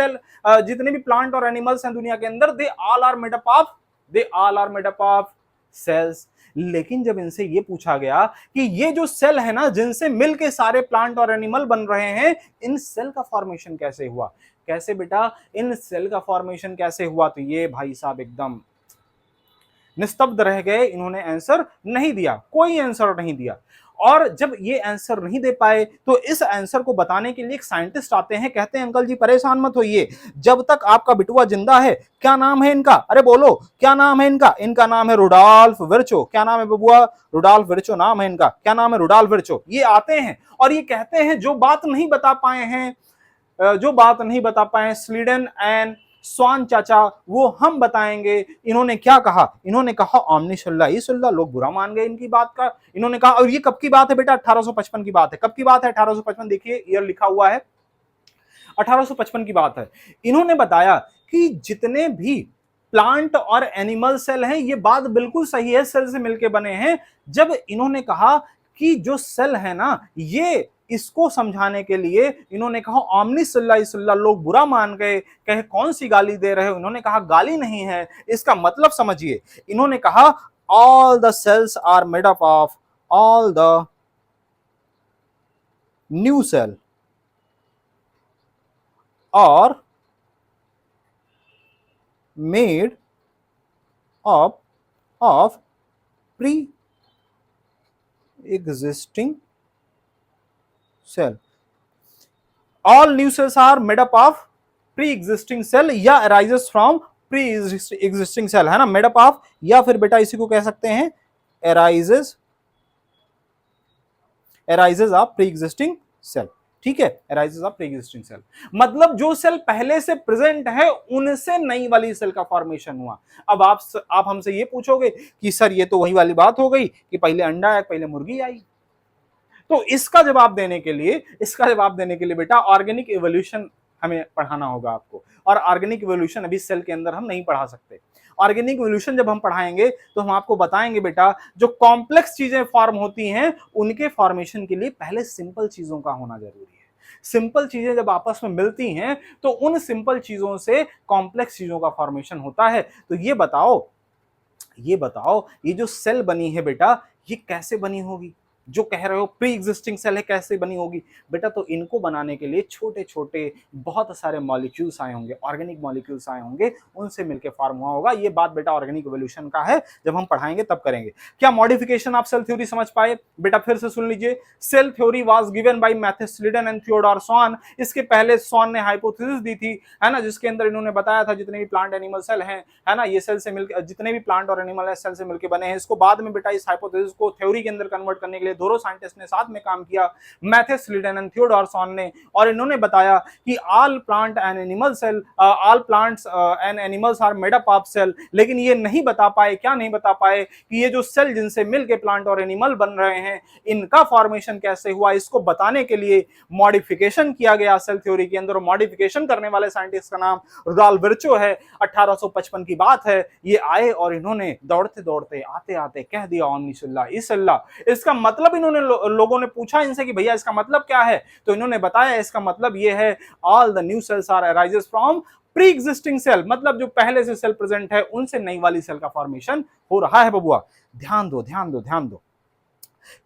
हैं दुनिया के अंदर, they all are made up of cells. लेकिन जब इनसे ये पूछा गया कि ये जो सेल है ना, जिनसे मिलके सारे प्लांट और एनिमल बन रहे हैं, इन सेल का फॉर्मेशन कैसे हुआ? कैसे बेटा इन सेल का फॉर्मेशन कैसे हुआ? तो ये भाई साहब एकदम निस्तब्ध रह गए, इन्होंने आंसर नहीं दिया, कोई आंसर नहीं दिया। और जब ये आंसर नहीं दे पाए तो इस आंसर को बताने के लिए एक साइंटिस्ट आते हैं, कहते हैं अंकल जी परेशान मत होइए, जब तक आपका बिटुआ जिंदा है। क्या नाम है इनका? अरे बोलो क्या नाम है इनका? इनका नाम है रुडोल्फ विर्चो। क्या नाम है बबुआ? रुडोल्फ विर्चो नाम है इनका। क्या नाम है? Rudolf Virchow. ये आते हैं और ये कहते हैं जो बात नहीं बता पाए स्लीडन एंड स्वान चाचा, वो हम बताएंगे। इन्होंने क्या कहा? इन्होंने कहा ओमनिशुल्ला ईसुल्ला। लोग बुरा मान गए इनकी बात का। इन्होंने कहा, और ये कब की बात है बेटा? 1855 की बात है। कब की बात है? 1855। देखिए ईयर लिखा हुआ है, 1855 की बात है। इन्होंने बताया कि जितने भी प्लांट और एनिमल सेल हैं, ये बात बिल्कुल सही है, सेल से मिलके बने हैं। जब इन्होंने कहा कि जो सेल है ना, ये इसको समझाने के लिए इन्होंने कहा ओमनी सिल्ला सिल्ला, लोग बुरा मान गए, कहे कौन सी गाली दे रहे हो। इन्होंने कहा गाली नहीं है, इसका मतलब समझिए। इन्होंने कहा all the cells are made up of all the new cell और made up of pre-existing cell. All new cells are made up of pre-existing cell या arises from pre-existing cell, है ना, made up of, या फिर बेटा इसी को कह सकते हैं arises of pre-existing cell। ठीक है, arises of pre-existing cell, मतलब जो सेल पहले से प्रेजेंट है उनसे नई वाली सेल का फॉर्मेशन हुआ। अब आप हमसे ये पूछोगे कि सर ये तो वही वाली बात हो गई कि पहले अंडा आया पहले मुर्गी आई। तो इसका जवाब देने के लिए बेटा ऑर्गेनिक इवोल्यूशन हमें पढ़ाना होगा आपको, और ऑर्गेनिक इवोल्यूशन अभी सेल के अंदर हम नहीं पढ़ा सकते। ऑर्गेनिक इवोल्यूशन जब हम पढ़ाएंगे तो हम आपको बताएंगे बेटा जो कॉम्प्लेक्स चीजें फॉर्म होती हैं उनके फॉर्मेशन के लिए पहले सिंपल चीजों का होना जरूरी है। सिंपल चीजें जब आपस में मिलती हैं तो उन सिंपल चीजों से कॉम्प्लेक्स चीजों का फॉर्मेशन होता है। तो ये बताओ ये जो सेल बनी है बेटा ये कैसे बनी होगी? जो कह रहे हो प्री एग्जिस्टिंग सेल है, कैसे बनी होगी बेटा? तो इनको बनाने के लिए छोटे छोटे बहुत सारे मॉलिक्यूल्स आए होंगे, ऑर्गेनिक मॉलिक्यूल्स आए होंगे, उनसे मिलकर फॉर्म हुआ होगा। ये बात बेटा ऑर्गेनिक इवोल्यूशन का है, जब हम पढ़ाएंगे तब करेंगे। क्या मॉडिफिकेशन आप सेल थ्योरी समझ पाए बेटा? फिर से सुन लीजिए। Cell theory was given by Matthias Schleiden and Theodor Schwann. इसके पहले स्वॉन ने हाइपोथेसिस दी थी, है ना, जिसके अंदर इन्होंने बताया था जितने भी प्लांट एनिमल सेल हैं, है ना, ये सेल से मिलकर, जितने भी प्लांट और एनिमल सेल से मिलकर बने हैं। इसको बाद में बेटा इस हाइपोथेसिस को थ्योरी के अंदर कन्वर्ट करने के लिए दोनों साइंटिस्ट ने साथ में काम किया, मैथेस्लिडन एंड थियोडोर स्वॉन ने, और इन्होंने बताया कि all plant and animal cell, all plants and animals are made up of cell. लेकिन ये नहीं बता पाए, क्या नहीं बता पाए कि ये जो सेल जिनसे मिलके प्लांट और एनिमल बन रहे हैं इनका फॉर्मेशन कैसे हुआ। इसको बताने के लिए मॉडिफिकेशन किया गया सेल थ्योरी के अंदर। मॉडिफिकेशन करने वाले साइंटिस्ट का नाम रुडोल्फ विर्चो है। 1855 की बात है, ये आए और इन्होंने दौड़ते दौड़ते आते आते कह दिया ओमनी सिल्ला इसिल्ला। इसका मतलब इन्होंने लोगों ने पूछा इनसे कि भैया इसका मतलब क्या है, तो इन्होंने बताया इसका मतलब ये है all the new cells are arises from pre existing cell, मतलब जो पहले से सेल प्रेजेंट है उनसे नई वाली सेल का फॉर्मेशन हो रहा है। बबुआ ध्यान दो ध्यान दो ध्यान दो।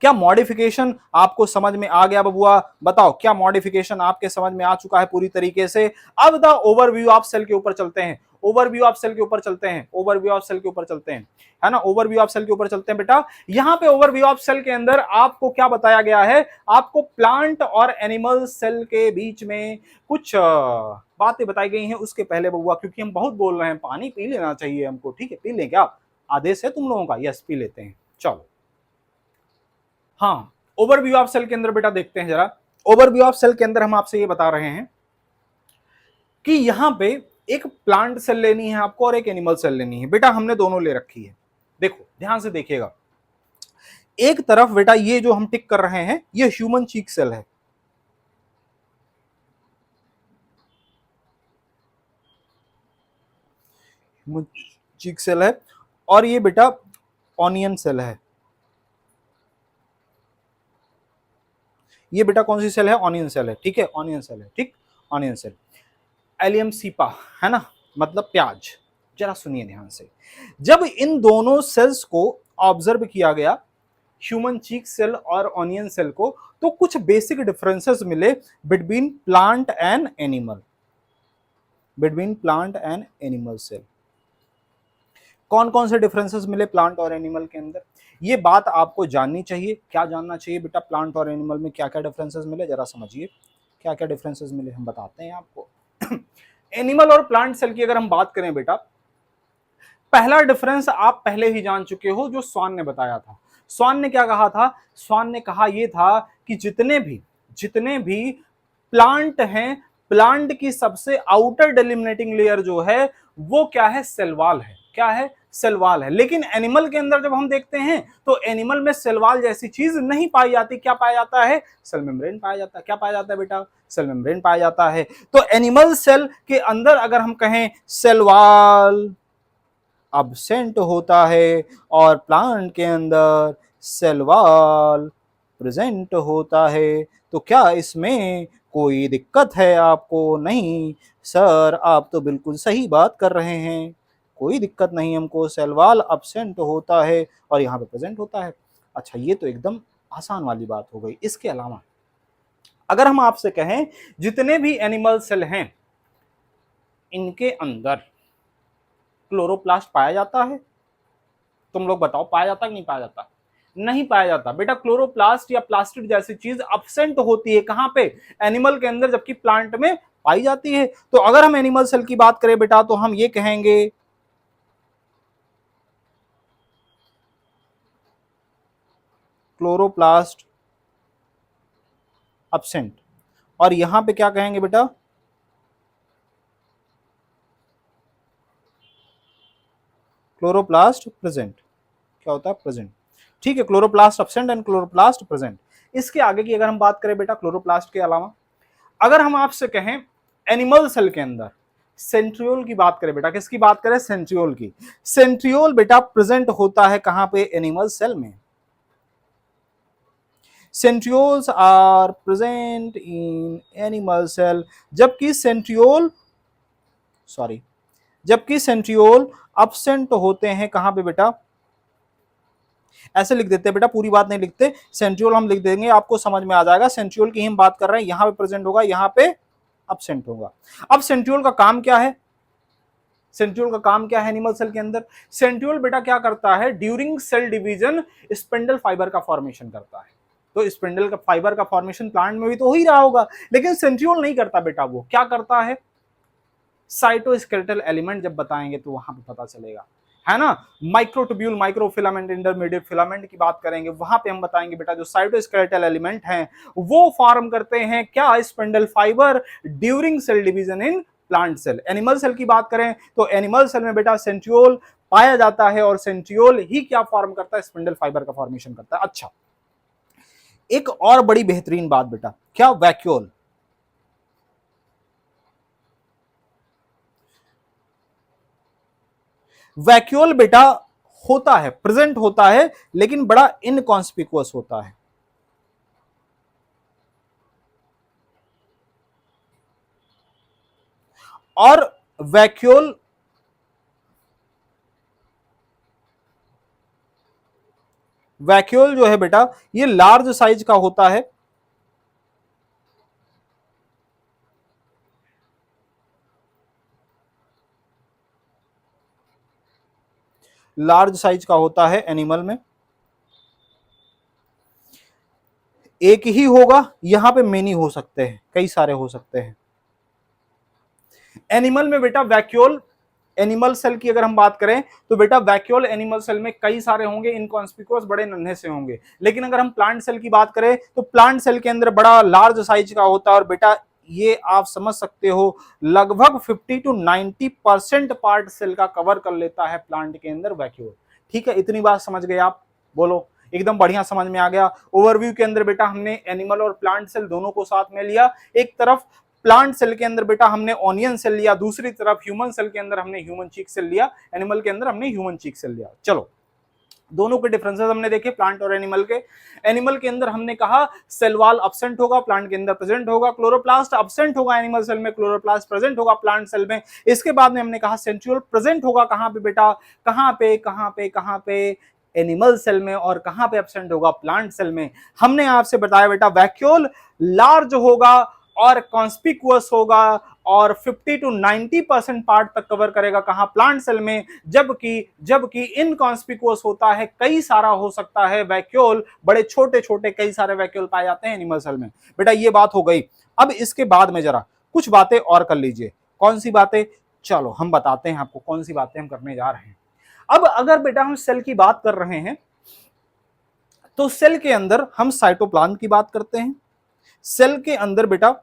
क्या मॉडिफिकेशन आपको समझ में आ गया बबुआ? बताओ क्या मॉडिफिकेशन आपके समझ में आ चुका है पूरी तरीके से? अब द ओवरव्यू ऑफ सेल के ऊपर चलते हैं, ओवरव्यू ऑफ सेल के ऊपर चलते हैं, ओवरव्यू ऑफ सेल के ऊपर चलते हैं, है ना, ओवरव्यू ऑफ सेल के ऊपर चलते हैं बेटा। यहां पे ओवरव्यू ऑफ सेल के अंदर आपको क्या बताया गया है? आपको प्लांट और एनिमल सेल के बीच में कुछ बातें बताई गई हैं। उसके पहले बबुआ, क्योंकि हम बहुत बोल रहे हैं, पानी पी लेना चाहिए हमको, ठीक है, पी लें क्या? आदेश है तुम लोगों का? यस, पी लेते हैं, चलो। हाँ, ओवरव्यू ऑफ सेल के अंदर बेटा देखते हैं जरा। ओवरव्यू ऑफ सेल के अंदर हम आपसे ये बता रहे हैं कि यहां पे एक प्लांट सेल लेनी है आपको और एक एनिमल सेल लेनी है। बेटा हमने दोनों ले रखी है, देखो ध्यान से देखिएगा। एक तरफ बेटा ये जो हम टिक कर रहे हैं ये ह्यूमन चीक सेल है, ह्यूमन चीक सेल है, और ये बेटा ऑनियन सेल है। ये बेटा कौन सी सेल है? ऑनियन सेल है, ठीक है, ऑनियन सेल है, ठीक, ऑनियन सेल। एलियम सीपा, है ना, मतलब प्याज। जरा सुनिए ध्यान से, जब इन दोनों सेल्स को ऑब्जर्व किया गया, ह्यूमन चीक सेल और ऑनियन सेल को, तो कुछ बेसिक डिफरेंसेस मिले between plant and animal, between plant and animal cell. कौन कौन से डिफरेंसेस मिले प्लांट और एनिमल के अंदर? ये बात आपको जाननी चाहिए। क्या जानना चाहिए बेटा? प्लांट और एनिमल में क्या क्या डिफरेंसेस मिले, जरा समझिए क्या क्या डिफरेंसेस मिले, हम बताते हैं आपको। एनिमल और प्लांट सेल की अगर हम बात करें बेटा, पहला डिफरेंस आप पहले ही जान चुके हो, जो स्वॉन ने बताया था। स्वॉन ने क्या कहा था? स्वॉन ने कहा यह था कि जितने भी प्लांट हैं, प्लांट की सबसे आउटर डेलिमिनेटिंग लेयर जो है वो क्या है? सेल वॉल है। क्या है? सेल वॉल है। लेकिन एनिमल के अंदर जब हम देखते हैं तो एनिमल में सेल वॉल जैसी चीज नहीं पाई जाती। क्या पाया जाता है? सेल मेम्ब्रेन पाया जाता है। क्या पाया जाता है बेटा? सेल मेम्ब्रेन पाया जाता है। तो एनिमल सेल के अंदर अगर हम कहें सेल वॉल, absent होता है और प्लांट के अंदर सेल वॉल प्रेजेंट होता है। तो क्या इसमें कोई दिक्कत है आपको? नहीं सर, आप तो बिल्कुल सही बात कर रहे हैं, कोई दिक्कत नहीं हमको, सेल वॉल absent होता है और यहाँ पे प्रेजेंट होता है। अच्छा, ये तो एकदम आसान वाली बात हो गई। इसके अलावा अगर हम आपसे कहें जितने भी एनिमल सेल हैं इनके अंदर क्लोरोप्लास्ट पाया जाता है, तुम लोग बताओ पाया जाता है कि नहीं पाया जाता? नहीं पाया जाता बेटा। क्लोरोप्लास्ट या प्लास्टिड जैसी चीज अब्सेंट होती है कहां पे? एनिमल के अंदर, जबकि प्लांट में पाई जाती है। तो अगर हम एनिमल सेल की बात करें बेटा तो हम ये कहेंगे क्लोरोप्लास्ट अब्सेंट, और यहां पे क्या कहेंगे बेटा? Chloroplast present. क्या होता है? प्रेजेंट। ठीक है, chloroplast absent and chloroplast present. इसके आगे की अगर हम बात करें बेटा क्लोरोप्लास्ट के अलावा, अगर हम आपसे कहें एनिमल सेल के अंदर सेंट्रियोल की बात करें बेटा, किसकी बात करें? सेंट्रियोल की। सेंट्रियोल बेटा प्रेजेंट होता है कहां पे? एनिमल सेल में। Centrioles are present in animal cell, जबकि सेंट्रियोल अब्सेंट होते हैं कहां पे बेटा? ऐसे लिख देते हैं बेटा, पूरी बात नहीं लिखते, सेंट्रियोल हम लिख देंगे, आपको समझ में आ जाएगा। सेंट्रियोल की हम बात कर रहे हैं, यहां पे प्रेजेंट होगा, यहां पे अब्सेंट होगा। अब सेंट्रियोल का काम क्या है? सेंट्रियोल का काम क्या है एनिमल सेल के अंदर? सेंट्रियोल बेटा क्या करता है? During cell division spindle fibre का फॉर्मेशन करता है। तो स्पिंडल का फाइबर का फॉर्मेशन प्लांट में भी तो हो ही रहा होगा, लेकिन सेंट्रियोल नहीं करता बेटा। वो क्या करता है? साइटोस्केलेटल एलिमेंट जब बताएंगे तो वहां पे पता चलेगा, है ना। माइक्रोट्यूब्यूल, माइक्रोफिलामेंट, इंटरमीडिएट फिलामेंट की बात करेंगे, वहां पे हम बताएंगे बेटा जो साइटोस्केलेटल एलिमेंट हैं वो फॉर्म करते हैं क्या? Spindle fibre during cell division in plant cell. Animal cell की बात करें तो एनिमल सेल में बेटा सेंट्रियोल पाया जाता है और सेंट्रियोल ही क्या फॉर्म करता है? स्पिंडल फाइबर का फॉर्मेशन करता है। अच्छा, एक और बड़ी बेहतरीन बात बेटा, क्या? वैक्यूल। वैक्यूल बेटा होता है, प्रेजेंट होता है, लेकिन बड़ा इनकॉन्स्पिकुअस होता है। और वैक्यूल वैक्यूल जो है बेटा ये लार्ज साइज का होता है, लार्ज साइज का होता है एनिमल में। एक ही होगा, यहां पे मेनी हो सकते हैं, कई सारे हो सकते हैं। एनिमल में बेटा वैक्यूल, एनिमल सेल की अगर हम बात करें तो बेटा वैक्यूल एनिमल सेल में कई सारे होंगे, इनकॉन्स्पिकुअस, बड़े नन्हे से होंगे। लेकिन अगर हम प्लांट सेल की बात करें तो प्लांट सेल के अंदर बड़ा लार्ज साइज का होता है, और बेटा ये आप समझ सकते हो लगभग 50 to 90% पार्ट सेल का कवर कर लेता है प्लांट के अंदर वैक्यूल। ठीक है, इतनी बात समझ गए आप? बोलो, एकदम बढ़िया समझ में आ गया। ओवरव्यू के अंदर बेटा हमने एनिमल और प्लांट सेल दोनों को साथ में लिया। एक तरफ प्लांट सेल के अंदर बेटा हमने ऑनियन सेल लिया, दूसरी तरफ ह्यूमन सेल के अंदर हमने ह्यूमन चीक सेल लिया, एनिमल के अंदर हमने ह्यूमन चीक सेल लिया। चलो, दोनों के डिफरेंसेस हमने देखे प्लांट और एनिमल के। एनिमल के अंदर हमने कहा सेल वॉल अब्सेंट होगा, प्लांट के अंदर प्रेजेंट होगा। क्लोरोप्लास्ट अब्सेंट होगा एनिमल सेल में, क्लोरोप्लास्ट प्रेजेंट होगा प्लांट सेल में। इसके बाद में हमने कहा सेंट्रियोल प्रेजेंट होगा कहां पे बेटा? कहां पे? एनिमल सेल में। और कहां पे एब्सेंट होगा? प्लांट सेल में। हमने आपसे बताया बेटा वैक्यूल लार्ज होगा और कॉन्स्पिकुअस होगा और 50 to 90% पार्ट तक कवर करेगा कहां? प्लांट सेल में। जबकि इनकॉन्स्पिकुअस होता है, कई सारा हो सकता है वैक्यूल, बड़े छोटे छोटे कई सारे वैक्यूल पाए जाते हैं एनिमल सेल में। बेटा ये बात हो गई। अब इसके बाद में जरा कुछ बातें और कर लीजिए। कौन सी बातें? चलो हम बताते हैं आपको कौन सी बातें हम करने जा रहे हैं। अब अगर बेटा हम सेल की बात कर रहे हैं तो सेल के अंदर हम साइटोप्लाज्म की बात करते हैं। सेल के अंदर बेटा,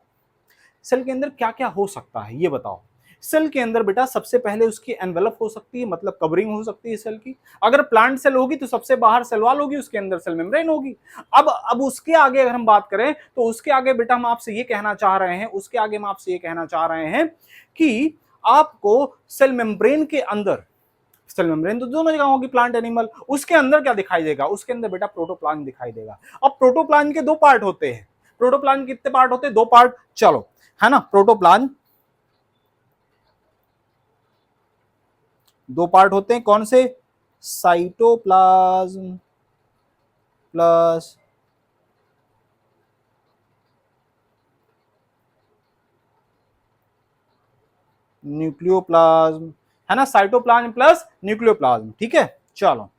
सेल के अंदर क्या क्या हो सकता है ये बताओ। सेल के अंदर बेटा सबसे पहले उसकी एनवेलप हो सकती है, मतलब कवरिंग हो सकती है सेल की। अगर प्लांट सेल होगी तो सबसे बाहर सेल वॉल होगी, उसके अंदर सेल मेम्ब्रेन होगी। अब उसके आगे अगर हम बात करें तो उसके आगे बेटा हम आपसे ये कहना चाह रहे हैं, उसके आगे हम आपसे ये कहना चाह रहे हैं कि आपको सेल मेम्ब्रेन के अंदर सेल मेम्ब्रेन तो दोनों जगह होगी, प्लांट एनिमल। उसके अंदर क्या दिखाई देगा, उसके अंदर बेटा प्रोटोप्लाज्म दिखाई देगा। अब प्रोटोप्लाज्म के दो पार्ट होते हैं, प्रोटोप्लाज्म कितने पार्ट होते हैं, दो पार्ट, चलो है ना। प्रोटोप्लाज्म दो पार्ट होते हैं, कौन से, साइटोप्लाज्म प्लस न्यूक्लियोप्लाज्म, है ना, साइटोप्लाज्म प्लस न्यूक्लियोप्लाज्म, ठीक है। चलो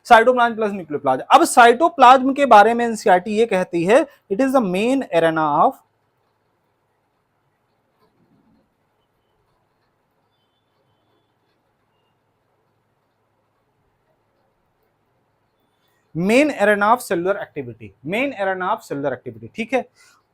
साइटोप्लाज्म प्लस न्यूक्लियोप्लाज्म। अब साइटोप्लाज्म के बारे में एनसीईआरटी ये कहती है, it is the main arena of main arena of cellular activity, main arena of cellular activity, ठीक है।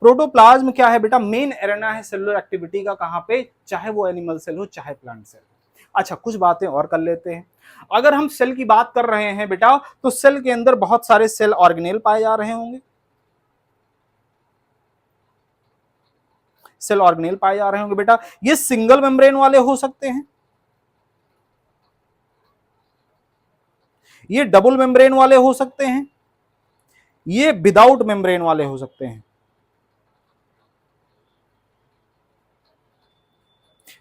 प्रोटोप्लाज्म क्या है बेटा, मेन एरेना है सेलुलर एक्टिविटी का, कहां पे, चाहे वो एनिमल सेल हो चाहे प्लांट सेल हो। अच्छा कुछ बातें और कर लेते हैं। अगर हम सेल की बात कर रहे हैं बेटा, तो सेल के अंदर बहुत सारे सेल ऑर्गेनेल पाए जा रहे होंगे, सेल ऑर्गेनेल पाए जा रहे होंगे बेटा। ये सिंगल मेम्ब्रेन वाले हो सकते हैं, ये डबल मेम्ब्रेन वाले हो सकते हैं, ये विदाउट मेम्ब्रेन वाले हो सकते हैं,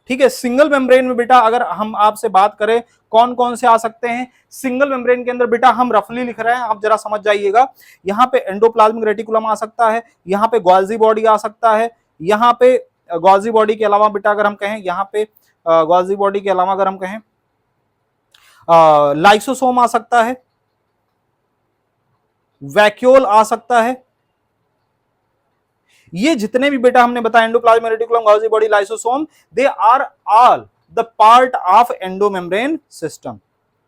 ठीक है। सिंगल मेम्ब्रेन में बेटा अगर हम आपसे बात करें कौन कौन से आ सकते हैं, सिंगल मेम्ब्रेन के अंदर बेटा हम रफली लिख रहे हैं, आप जरा समझ जाइएगा। यहां पे एंडोप्लाज्मिक रेटिकुलम आ सकता है, यहां पे गोल्जी बॉडी आ सकता है, यहां पे गोल्जी बॉडी के अलावा बेटा अगर हम कहें, यहां पे गोल्जी बॉडी के अलावा अगर हम कहें लाइसोसोम आ सकता है, वैक्यूल आ सकता है। ये जितने भी बेटा हमने बताया, endoplasmic reticulum, Golgi body, lysosome, they are all the part of endomembrane system,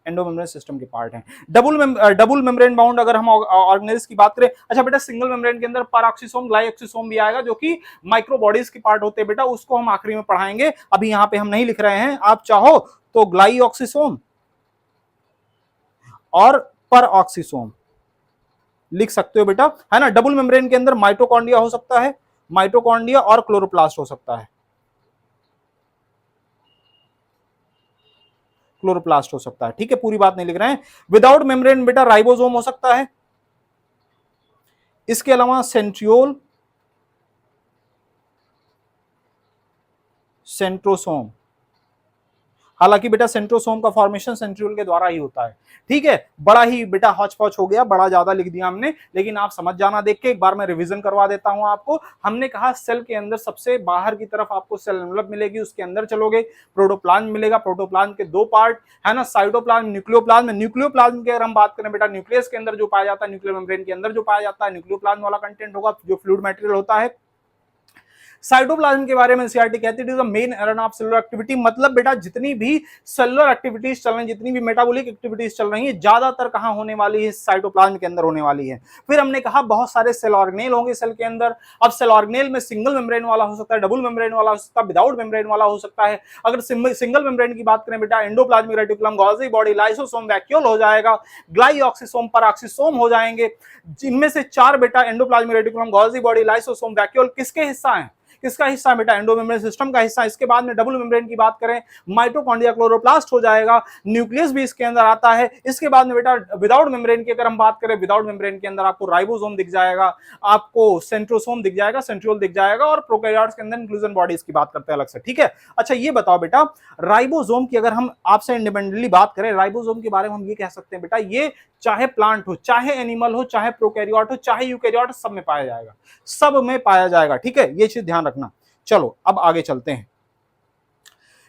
endomembrane system के पार्ट हैं। डबल मेम्ब्रेन बाउंड अगर हम ऑर्गेनेल्स की बात करें, अच्छा बेटा सिंगल मेम्ब्रेन के अंदर पैराक्सिसोम, ग्लाइऑक्सिसोम भी आएगा, जो कि माइक्रो बॉडीज के पार्ट होते हैं बेटा, उसको हम आखिरी में पढ़ाएंगे, अभी यहां पे हम नहीं लिख रहे हैं। आप चाहो तो ग्लाइऑक्सिसोम और परऑक्सिसोम लिख सकते हो बेटा, है ना। डबल मेम्ब्रेन के अंदर माइटोकॉन्ड्रिया हो सकता है, माइटोकॉन्ड्रिया और क्लोरोप्लास्ट हो सकता है, क्लोरोप्लास्ट हो सकता है, ठीक है, पूरी बात नहीं लिख रहे हैं। विदाउट मेम्ब्रेन बेटा राइबोसोम हो सकता है, इसके अलावा सेंट्रियोल, सेंट्रोसोम, हालांकि बेटा सेंट्रोसोम का फॉर्मेशन सेंट्रियोल के द्वारा ही होता है, ठीक है। बड़ा ही बेटा हौच पौच हो गया, बड़ा ज्यादा लिख दिया हमने, लेकिन आप समझ जाना देख के, एक बार मैं रिवीजन करवा देता हूं आपको। हमने कहा सेल के अंदर सबसे बाहर की तरफ आपको सेल एनवलप मिलेगी, उसके अंदर चलोगे प्रोटोप्लाज्म मिलेगा, प्रोटोप्लाज्म के दो पार्ट, है ना, साइटोप्लाज्म, न्यूक्लियोप्लाज्म। न्यूक्लियोप्लाज्म की अगर हम बात करें बेटा, न्यूक्लियस के अंदर जो पाया जाता है, न्यूक्लियर मेम्ब्रेन के अंदर जो पाया जाता है, न्यूक्लियोप्लाज्म वाला कंटेंट होगा, जो फ्लूइड मटेरियल होता है। साइटोप्लाज्म के बारे में एनसीईआरटी कहती है, it is the main arena of cellular activity, मतलब बेटा जितनी भी सेलुलर एक्टिविटीज चल रही हैं, जितनी भी मेटाबॉलिक एक्टिविटीज चल रही हैं, ज्यादातर कहां होने वाली है, साइटोप्लाज्म के अंदर होने वाली है। फिर हमने कहा बहुत सारे सेल ऑर्गेनेल होंगे सेल के अंदर। अब सेल ऑर्गेनेल में सिंगल मेम्ब्रेन वाला हो सकता है, डबल मेम्ब्रेन वाला हो सकता है, विदाउट मेम्ब्रेन वाला हो सकता है। अगर सिंगल मेम्ब्रेन की बात करें बेटा, endoplasmic reticulum, Golgi body, lysosome, vacuole हो जाएगा, ग्लाइऑक्सिसोम, परऑक्सिसोम हो जाएंगे। जिनमें से चार बेटा, endoplasmic reticulum, Golgi body, lysosome, vacuole, किसके हिस्सा है, किसका हिस्सा बेटा, एंडोमेम्ब्रेन सिस्टम का हिस्सा। इसके बाद में डबल मेम्ब्रेन की बात करें, माइटोकॉन्ड्रिया, क्लोरोप्लास्ट हो जाएगा, न्यूक्लियस भी इसके अंदर आता है। इसके बाद में बेटा विदाउट मेम्ब्रेन की अगर हम बात करें, विदाउट मेम्ब्रेन के अंदर आपको राइबोसोम दिख जाएगा, आपको सेंट्रोसोम दिख जाएगा, सेंट्रियोल दिख जाएगा, और प्रोकैरियोट्स के अंदर इंक्लूजन बॉडीज की बात करते हैं अलग से, ठीक है। अच्छा ये बताओ बेटा, राइबोसोम की अगर हम आपसे इंडिपेंडेंटली बात करें, राइबोसोम के बारे में हम ये कह सकते हैं बेटा, ये चाहे प्लांट हो, चाहे एनिमल हो, चाहे प्रोकैरियोट हो, चाहे यूकैरियोट, सब में पाया जाएगा, सब में पाया जाएगा, ठीक है, ये चीज ध्यान रखना। चलो अब आगे चलते हैं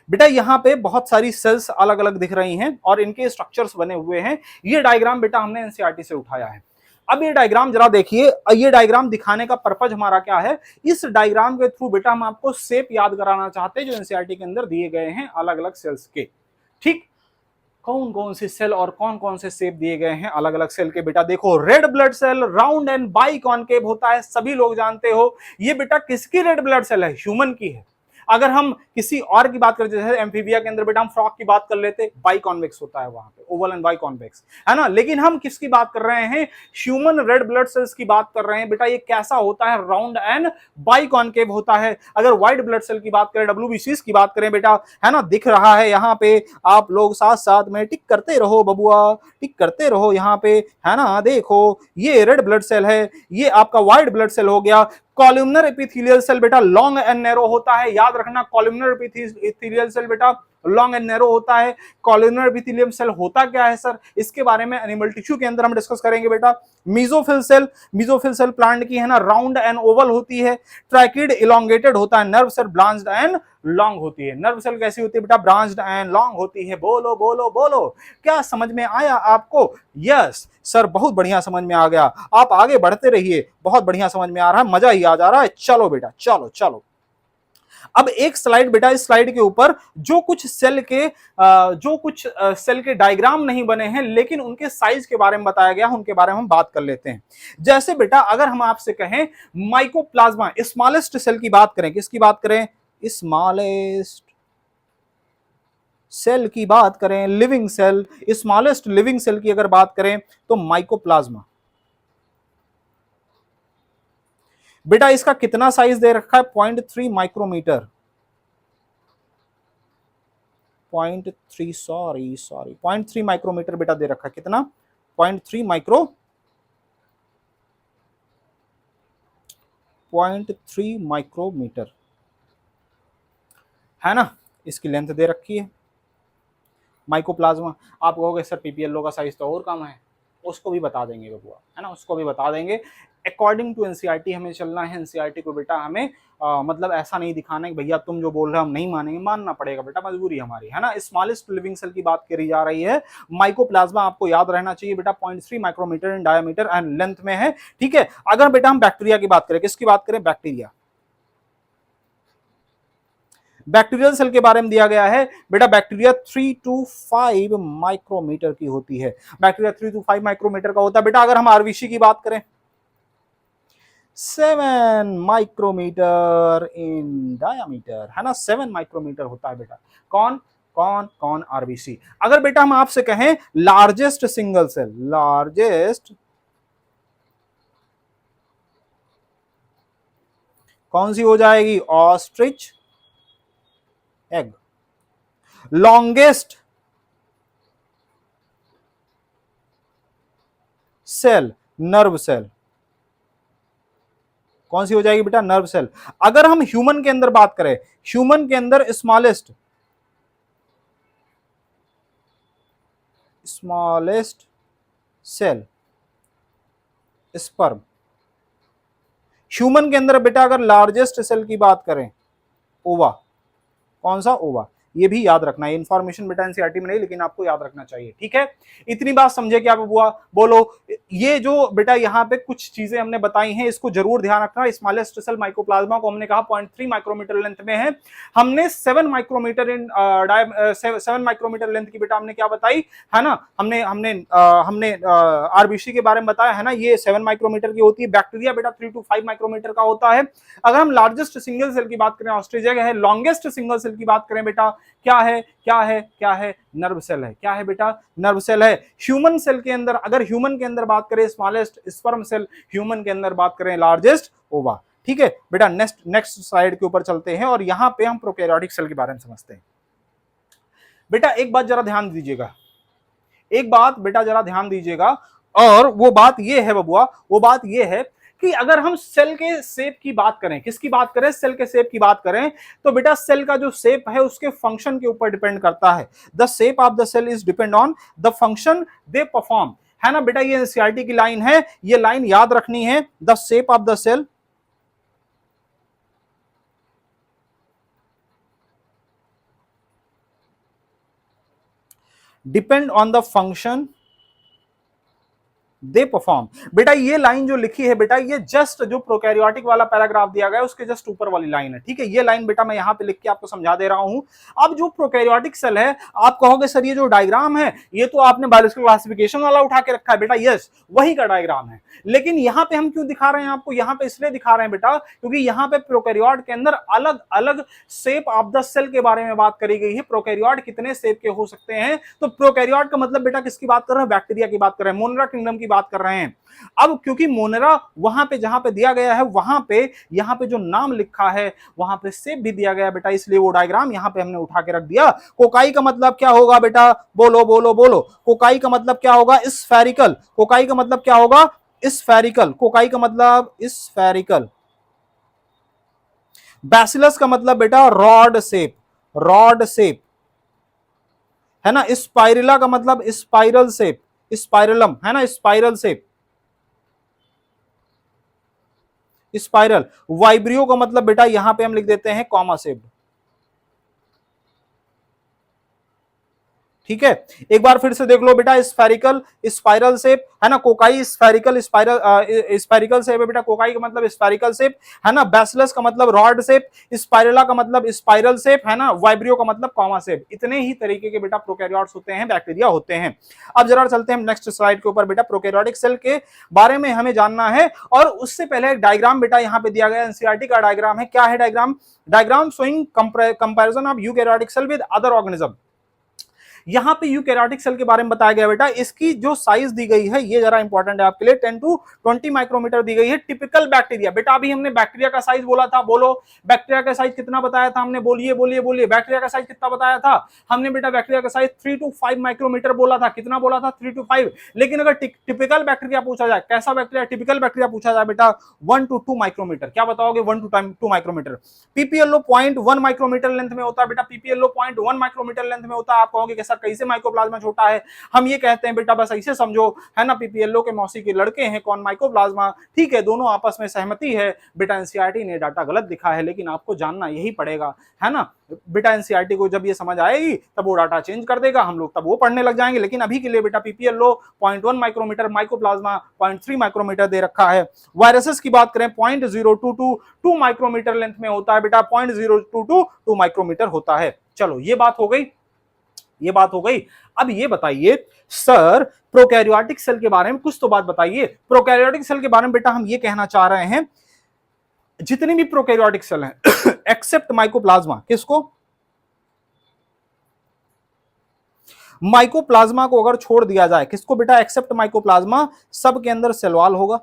बेटा। यहां पे बहुत सारी सेल्स अलग अलग दिख रही हैं और इनके स्ट्रक्चर्स बने हुए हैं। ये डायग्राम बेटा हमने एनसीईआरटी से उठाया है। अब ये डायग्राम जरा देखिए, ये डायग्राम दिखाने का पर्पज हमारा क्या है, इस डायग्राम के थ्रू बेटा हम आपको शेप याद कराना चाहते हैं जो एनसीईआरटी के अंदर दिए गए हैं अलग अलग सेल्स के, ठीक। कौन कौन से सेल और कौन कौन से शेप दिए गए हैं अलग अलग सेल के बेटा, देखो red blood cell round and biconcave होता है, सभी लोग जानते हो। ये बेटा किसकी रेड ब्लड सेल है, ह्यूमन की है। अगर हम किसी और की बात करें, जैसे एम्फीबिया के अंदर बेटा हम फ्रॉग की बात कर लेते, बाई कॉन्वेक्स होता है वहां पे, ओवल एंड बाई कॉन्वेक्स, है ना। लेकिन हम किसकी बात कर रहे हैं, ह्यूमन रेड ब्लड सेल्स की बात कर रहे हैं बेटा। ये कैसा होता है, राउंड एंड बाई कॉन्केव होता है। अगर व्हाइट ब्लड सेल की बात करें, डब्ल्यूबीसीज की बात करें बेटा, है ना, दिख रहा है यहाँ पे, आप लोग साथ साथ में टिक करते रहो बबुआ, टिक करते रहो यहाँ पे, है ना। देखो ये रेड ब्लड सेल है, ये आपका व्हाइट ब्लड सेल हो गया। कॉलमनर एपिथेलियल सेल बेटा लॉन्ग एंड नैरो होता है, याद रखना, कॉलमनर एपिथेलियल सेल बेटा लॉन्ग एंड नैरो होता है। कॉलमनर एपिथेलियम सेल होता क्या है सर, इसके बारे में एनिमल टिश्यू के अंदर हम डिस्कस करेंगे बेटा। Mesophyll cell, mesophyll cell plant की, है ना, राउंड एंड ओवल होती है। ट्रैकिड इलोंगेटेड होता है। Nerve cell branched and long होती है। नर्व सेल कैसी होती है बेटा, ब्रांच्ड एंड लॉन्ग होती है। बोलो बोलो बोलो, क्या समझ में आया आपको? यस सर, बहुत बढ़िया समझ में आ गया। आप आगे बढ़ते रहिए, बहुत बढ़िया समझ में आ रहा है, मजा ही आ जा रहा है। चलो बेटा, चलो चलो। अब एक स्लाइड बेटा, इस स्लाइड के ऊपर जो कुछ सेल के डायग्राम नहीं बने हैं, लेकिन उनके साइज के बारे में बताया गया, उनके बारे में हम बात कर लेते हैं। जैसे बेटा अगर हम आपसे कहें माइकोप्लाज्मा, स्मॉलेस्ट सेल की बात करें, किसकी बात करें, स्मॉलेस्ट सेल की बात करें, living cell, smallest living cell की अगर बात करें तो माइकोप्लाज्मा। बेटा इसका कितना साइज दे रखा है, 0.3 माइक्रोमीटर, 0.3 सॉरी 0.3 माइक्रोमीटर बेटा दे रखा है। कितना, 0.3 माइक्रो, 0.3 माइक्रोमीटर, है ना। इसकी लेंथ दे रखी है माइकोप्लाज्मा। आप कहोगे सर पीपीएलओ का साइज तो और कम है, उसको भी बता देंगे बबुआ, है ना, उसको भी बता देंगे। अकॉर्डिंग टू एनसीईआरटी हमें चलना है। एनसीईआरटी को बेटा हमें मतलब ऐसा नहीं दिखाना है कि भैया तुम जो बोल रहे हो हम नहीं मानेंगे, मानना पड़ेगा बेटा, मजबूरी हमारी, है ना। स्मॉलेस्ट लिविंग सेल की बात करी जा रही है। माइकोप्लाज्मा आपको याद रहना चाहिए बेटा, 0.3 micrometre in diameter and length में है, ठीक है। अगर बेटा हम बैक्टीरिया की बात करें, किसकी बात करें, बैक्टीरिया, बैक्टीरियल सेल के बारे में दिया गया है बेटा, बैक्टीरिया 3 to 5 माइक्रोमीटर की होती है। बैक्टीरिया 3 to 5 माइक्रोमीटर का होता है बेटा। अगर हम आरबीसी की बात करें, 7 माइक्रोमीटर इन डायामीटर, है ना, 7 माइक्रोमीटर होता है बेटा। कौन कौन कौन, आरबीसी। अगर बेटा हम आपसे कहें लार्जेस्ट सिंगल सेल, लार्जेस्ट कौन सी हो जाएगी, ostrich egg. Longest cell, nerve cell, कौन सी हो जाएगी बेटा, नर्व सेल। अगर हम ह्यूमन के अंदर बात करें, ह्यूमन के अंदर smallest, smallest cell, sperm. Human के अंदर बेटा अगर लार्जेस्ट सेल की बात करें, ओवा। कौन सा, ओवा। ये भी याद रखना है, इंफॉर्मेशन बेटा एनसीईआरटी में नहीं, लेकिन आपको याद रखना चाहिए, ठीक है। इतनी बात समझे क्या बबुआ, बोलो। ये जो बेटा यहाँ पे कुछ चीजें हमने बताई हैं, इसको जरूर ध्यान रखना। स्मॉलेस्ट सेल माइकोप्लाज्मा को हमने कहा 0.3 माइक्रोमीटर लेंथ में है। हमने 7 माइक्रोमीटर इन 7 माइक्रोमीटर लेंथ की बेटा हमने क्या बताई, है ना, हमने हमने हमने आरबीसी के बारे में बताया, है ना, ये 7 माइक्रोमीटर की होती है। बैक्टीरिया बेटा 3 to 5 माइक्रोमीटर का होता है। अगर हम लार्जेस्ट सिंगल सेल की बात करें, ऑस्ट्रिच एग है। लॉन्गेस्ट सिंगल सेल की बात करें बेटा, क्या है, क्या है, क्या है, नर्व सेल है। क्या है बेटा, नर्व सेल है। ह्यूमन सेल के अंदर, अगर ह्यूमन के अंदर बात करें स्मॉलेस्ट स्पर्म सेल, ह्यूमन के अंदर बात करें लार्जेस्ट ओवा, ठीक है बेटा। नेक्स्ट स्लाइड के ऊपर चलते हैं और यहां पे हम प्रोकैरियोटिक सेल के बारे में समझते हैं। बेटा एक बात जरा ध्यान दीजिएगा, एक बात बेटा जरा ध्यान दीजिएगा, और वो बात ये है बबुआ, वो बात ये है कि अगर हम सेल के शेप की बात करें, किसकी बात करें, सेल के शेप की बात करें, तो बेटा सेल का जो शेप है उसके फंक्शन के ऊपर डिपेंड करता है। The shape of the cell is depend on the function they perform, है ना बेटा। ये एनसीईआरटी की लाइन है, ये लाइन याद रखनी है। The shape of the cell depend on the function they perform. बेटा ये लाइन जो लिखी है बेटा, ये जस्ट जो प्रोकैरियोटिक वाला पैराग्राफ दिया गया है उसके जस्ट ऊपर वाली लाइन है, ठीक है। ये लाइन बेटा मैं यहां पे लिख के आपको समझा दे रहा हूं। अब जो प्रोकैरियोटिक सेल है, आप कहोगे सर ये जो डायग्राम है ये तो आपने बायोलॉजिकल क्लासिफिकेशन वाला उठा के रखा है। बेटा यस, वही का डायग्राम है, लेकिन यहां पे हम क्यों दिखा रहे हैं आपको, यहां पे इसलिए दिखा रहे हैं बेटा क्योंकि यहां पे प्रोकैरियोट के अंदर अलग अलग शेप ऑफ द सेल के बारे में बात करी गई है। प्रोकैरियोट कितने शेप के हो सकते हैं, तो प्रोकैरियोट का मतलब बेटा किसकी बात कर रहे हैं, बैक्टीरिया की बात कर रहे हैं, मोनरा किंगडम की बात कर रहे हैं। अब क्योंकि मोनेरा वहां पे जहां पे दिया गया है, वहां पे यहां पे जो नाम लिखा है वहां पे शेप भी दिया गया है बेटा, इसलिए वो डायग्राम यहां पे हमने उठा के रख दिया। कोकाई का मतलब क्या होगा बेटा, बोलो बोलो बोलो, कोकाई का मतलब क्या होगा, स्फेरिकल। कोकाई का मतलब क्या होगा, स्फेरिकल। कोकाई का मतलब स्फेरिकल। बैसिलस का मतलब बेटा रॉड शेप, रॉड शेप है ना। स्पाइरिला का मतलब स्पाइरल शेप, स्पाइरलम है ना, स्पाइरल शेप, स्पाइरल। वाइब्रियो का मतलब बेटा यहां पे हम लिख देते हैं कॉमा शेप, ठीक है। एक बार फिर से देख लो बेटा, स्फेरिकल स्पाइरल शेप है ना, cocci spherical spiral spherical shape है बेटा, कोकाई का मतलब स्फेरिकल शेप है ना, बैसिलस का मतलब रॉड शेप, स्पाइरला का मतलब स्पाइरल शेप है ना, वाइब्रियो का मतलब कॉमा शेप। इतने ही तरीके के बेटा प्रोकैरियोट्स होते हैं, बैक्टीरिया होते हैं। अब जरा चलते हैं नेक्स्ट स्लाइड के ऊपर बेटा, प्रोकैरियोटिक सेल के बारे में हमें जानना है। और उससे पहले एक डायग्राम बेटा यहां पे दिया गया, एनसीईआरटी का डायग्राम है। क्या है diagram, diagram showing comparison of eukaryotic cell with other organism. यहां पे यूकैरियोटिक सेल के बारे में बताया गया बेटा, इसकी जो साइज दी गई है ये जरा इंपॉर्टेंट है आपके लिए, 10 to 20 माइक्रोमीटर दी गई है। टिपिकल बैक्टीरिया, बेटा अभी हमने बैक्टीरिया का साइज बोला था, बोलो बैक्टीरिया का साइज कितना बताया था हमने, बोलिए बोलिए बोलिए, बैक्टीरिया का साइज कितना बताया था हमने बेटा, बैक्टीरिया का साइज 3 to 5 माइक्रोमीटर बोला था। कितना बोला था, 3 to 5। लेकिन अगर टिपिकल बैक्टीरिया पूछा जाए, कैसा बैक्टीरिया, टिपिकल बैक्टीरिया पूछा जाए बेटा, 1 to 2 माइक्रोमीटर। क्या बताओगे, 1 to 2 micrometre. PPLO 0.1 micrometre length में होता है बेटा, पीपीएलओ 0.1 माइक्रोमीटर लेंथ में होता है। आप कहोगे कि सर कैसे माइक्रोप्लाज्मा छोटा है, हम ये कहते हैं बेटा बस ऐसे समझो है ना, पीपीएलओ के मौसी के लड़के हैं, कौन माइक्रोप्लाज्मा, ठीक है, दोनों आपस में सहमति है। बेटा एनसीईआरटी ने डाटा गलत दिखा है, लेकिन आपको जानना यही पड़ेगा है ना। बेटा एनसीईआरटी को जब ये समझ आएगी तब वो डाटा चेंज कर देगा, हम लोग तब वो पढ़ने लग जाएंगे। लेकिन अभी के लिए बेटा पीपीएलओ 0.1 माइक्रोमीटर, माइक्रोप्लाज्मा 0.3 माइक्रोमीटर दे रखा है। वायरसेस की बात करें 0.022 माइक्रोमीटर लेंथ में होता है बेटा, 0.022 माइक्रोमीटर होता है। चलो ये बात हो गई, ये बात हो गई। अब ये बताइए सर, प्रोकैरियोटिक सेल के बारे में कुछ तो बात बताइए। प्रोकैरियोटिक सेल के बारे में बेटा हम ये कहना चाह रहे हैं, जितने भी प्रोकैरियोटिक सेल हैं एक्सेप्ट माइकोप्लाज्मा, किसको, माइकोप्लाज्मा को अगर छोड़ दिया जाए, किसको बेटा, एक्सेप्ट माइकोप्लाज्मा, सब के अंदर सेल वॉल होगा,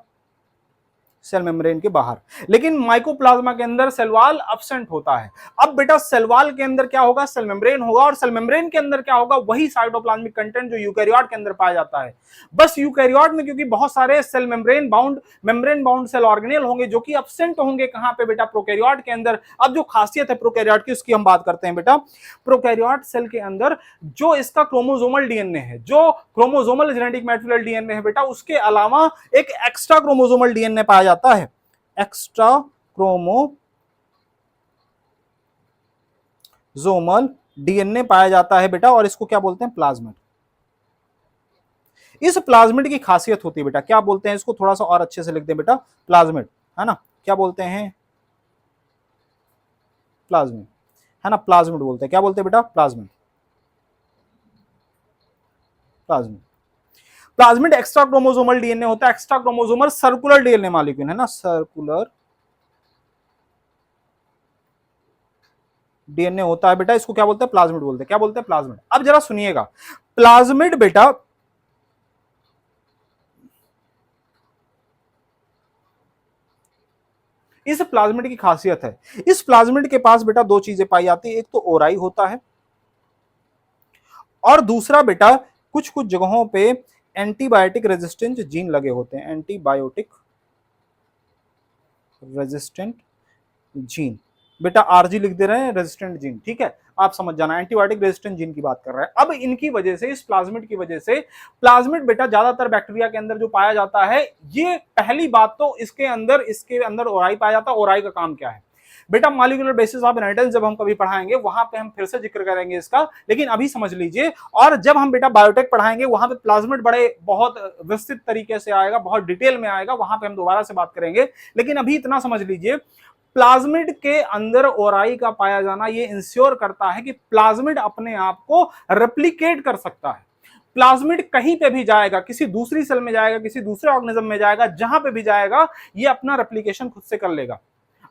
सेल मेम्ब्रेन के बाहर। लेकिन माइकोप्लाज्मा के अंदर सेल वॉल एब्सेंट होता है। अब बेटा सेल वॉल के अंदर क्या होगा, सेल मेम्ब्रेन होगा, और सेल मेम्ब्रेन के अंदर क्या होगा, वही साइटोप्लाज्मिक कंटेंट जो यूकैरियोट के अंदर पाया जाता है। बस यूकैरियोट में क्योंकि बहुत सारे cell membrane bound cell organelle होंगे जो कि एब्सेंट होंगे, कहां पे बेटा, प्रोकैरियोट के अंदर। अब जो खासियत है प्रोकैरियोट की उसकी हम बात करते हैं बेटा। प्रोकैरियोट सेल के अंदर जो इसका क्रोमोसोमल डीएनए है, जो क्रोमोसोमल जेनेटिक मैटेरियल डीएनए है बेटा, उसके अलावा एक एक्स्ट्रा क्रोमोसोमल डीएनए पाया जाता है, एक्स्ट्रा क्रोमोसोमल डीएनए पाया जाता है बेटा, और इसको क्या बोलते हैं, प्लाज्मिड। इस प्लाज्मिड की खासियत होती है बेटा, क्या बोलते हैं इसको, थोड़ा सा और अच्छे से लिख दें बेटा, प्लाज्मिड है ना, क्या बोलते हैं, प्लाज्मिड है ना, प्लाज्मिड बोलते हैं, क्या बोलते हैं बेटा, plasmid. Plasmid, plasmid extra chromosomal DNA होता है, extra chromosomal circular DNA molecule है ना, सर्कुलर डीएनए होता है बेटा, इसको क्या बोलते हैं, प्लाज्मिड बोलते हैं, क्या बोलते हैं, प्लाज्मिड। अब जरा सुनिएगा, प्लाज्मिड बेटा इस प्लाज्मिड की खासियत है, इस प्लाज्मिड के पास बेटा दो चीजें पाई जाती है, एक तो ओराई होता है, और दूसरा बेटा कुछ कुछ जगहों पे एंटीबायोटिक रेजिस्टेंट जीन लगे होते हैं, एंटीबायोटिक रेजिस्टेंट जीन। बेटा आरजी लिख दे रहे हैं, रेजिस्टेंट जीन, ठीक है, आप समझ जाना, एंटीबायोटिक रेजिस्टेंट जीन की बात कर रहे हैं। अब इनकी वजह से, इस प्लाज्मिड की वजह से, प्लाज्मिड बेटा ज्यादातर बैक्टीरिया के अंदर जो पाया जाता है, ये पहली बात तो इसके अंदर ओराई पाया जाता है। ओराई का काम क्या है, बेटा मॉलिक्यूलर बेसिस ऑफ इनहेरिटेंस जब हम कभी पढ़ाएंगे वहां पे हम फिर से जिक्र करेंगे इसका, लेकिन अभी समझ लीजिए। और जब हम बेटा बायोटेक पढ़ाएंगे वहां पे प्लाज्मिड बड़े बहुत विस्तृत तरीके से आएगा, बहुत डिटेल में आएगा, वहां पे हम दोबारा से बात करेंगे। लेकिन अभी इतना समझ लीजिए, प्लाज्मिड के अंदर ओराई का पाया जाना ये इंश्योर करता है कि प्लाज्मिड अपने आप को रेप्लिकेट कर सकता है। प्लाज्मिड कहीं पे भी जाएगा, किसी दूसरी सेल में जाएगा, किसी दूसरे ऑर्गेनिज्म में जाएगा, जहां पे भी जाएगा ये अपना रेप्लिकेशन खुद से कर लेगा,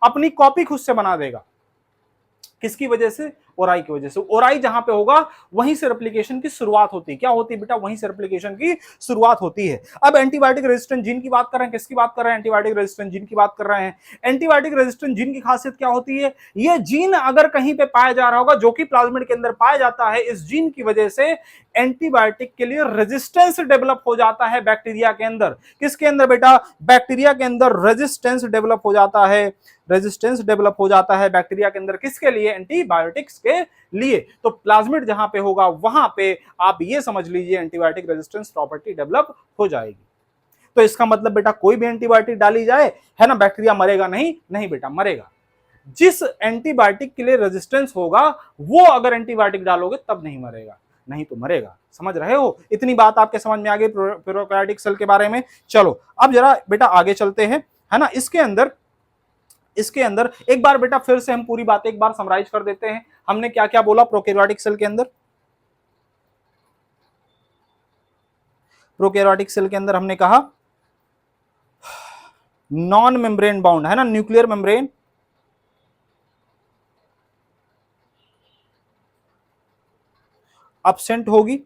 अपनी कॉपी खुद से बना देगा। किसकी वजह से? ओराई की वजह से। ओराई जहां पे होगा वहीं से रेप्लिकेशन की शुरुआत होती है। क्या होती है बेटा? वहीं से रेप्लिकेशन की शुरुआत होती है। अब एंटीबायोटिक रेजिस्टेंट जीन की बात कर रहे हैं, किसकी बात कर रहे हैं? एंटीबायोटिक रेजिस्टेंट जीन की बात कर रहे हैं। एंटीबायोटिक रेजिस्टेंट जीन की खासियत क्या होती है? ये जीन अगर कहीं पे पाया जा रहा होगा, जो कि प्लाज्मिड के अंदर पाया जाता है, इस जीन की वजह से एंटीबायोटिक के लिए रेजिस्टेंस डेवलप हो जाता है बैक्टीरिया के अंदर। किसके अंदर बेटा? बैक्टीरिया के अंदर रेजिस्टेंस डेवलप हो जाता है। रेजिस्टेंस डेवलप हो जाता है बैक्टीरिया के अंदर, किसके लिए? एंटीबायोटिक्स के लिए। तो प्लाज्मिड जहां पे होगा वहां पे आप ये समझ लीजिए एंटीबायोटिक रेजिस्टेंस प्रॉपर्टी डेवलप हो जाएगी। तो इसका मतलब बेटा कोई भी एंटीबायोटिक डाली जाए, है ना, बैक्टीरिया मरेगा नहीं? नहीं बेटा, मरेगा। जिस एंटीबायोटिक के लिए रेजिस्टेंस होगा वो अगर एंटीबायोटिक डालोगे तब नहीं मरेगा, नहीं तो मरेगा। समझ रहे हो? इतनी बात आपके समझ में आ गई प्रोकैरियोटिक सेल के बारे में। चलो अब जरा बेटा आगे चलते हैं, है ना। इसके अंदर एक बार बेटा फिर से हम पूरी बातें एक बार समराइज कर देते हैं। हमने क्या क्या बोला प्रोकैरियोटिक सेल के अंदर? प्रोकैरियोटिक सेल के अंदर हमने कहा नॉन मेम्ब्रेन बाउंड, है ना, न्यूक्लियर मेम्ब्रेन अब्सेंट होगी,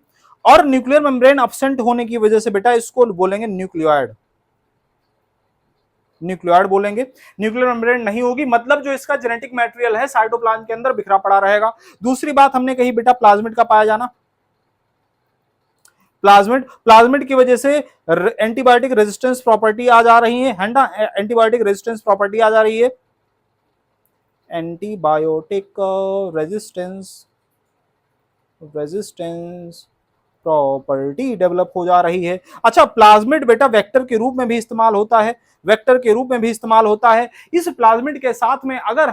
और न्यूक्लियर मेम्ब्रेन अब्सेंट होने की वजह से बेटा इसको बोलेंगे न्यूक्लियोइड। न्यूक्लियोइड बोलेंगे। न्यूक्लियर मेम्ब्रेन नहीं होगी मतलब जो इसका जेनेटिक मटेरियल है साइटोप्लाज्म के अंदर बिखरा पड़ा रहेगा। दूसरी बात हमने कही बेटा प्लाज्मिड का पाया जाना। प्लाज्मिड की वजह से एंटीबायोटिक रेजिस्टेंस प्रॉपर्टी आ जा रही है ना, एंटीबायोटिक रेजिस्टेंस प्रॉपर्टी आ जा रही है। एंटीबायोटिक रेजिस्टेंस प्रॉपर्टी डेवलप हो जा रही है। अच्छा, प्लाज्मिड बेटा वेक्टर के रूप में भी इस्तेमाल होता है, वेक्टर के रूप में भी इस्तेमाल होता है। इस प्लाज्मिड के साथ में अगर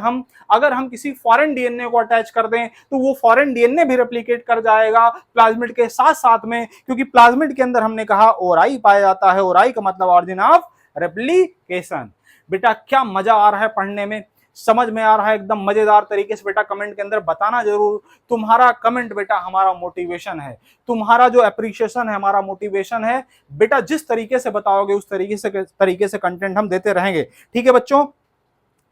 हम किसी फॉरेन डीएनए को अटैच कर दें तो वो फॉरेन डीएनए भी रेप्लिकेट कर जाएगा प्लाज्मिड के साथ साथ में, क्योंकि प्लाज्मिड के अंदर हमने कहा ओराई पाया जाता है। ओराई का मतलब ऑरिजिन ऑफ रेप्लिकेशन। बेटा क्या मजा आ रहा है पढ़ने में? समझ में आ रहा है एकदम मजेदार तरीके से? बेटा कमेंट के अंदर बताना जरूर। तुम्हारा कमेंट बेटा हमारा मोटिवेशन है, तुम्हारा जो अप्रिशिएशन है हमारा मोटिवेशन है। बेटा जिस तरीके से बताओगे उस तरीके से कंटेंट हम देते रहेंगे। ठीक है बच्चों?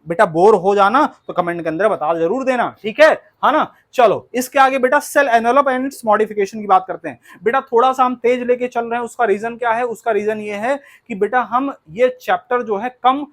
बेटा बोर हो जाना तो कमेंट के अंदर बता जरूर देना, ठीक है ना। चलो इसके आगे बेटा cell envelope and its modification की बात करते हैं। बेटा थोड़ा सा हम तेज लेके चल रहे हैं, उसका रीजन क्या है? उसका रीजन ये है कि बेटा हम ये चैप्टर जो है कम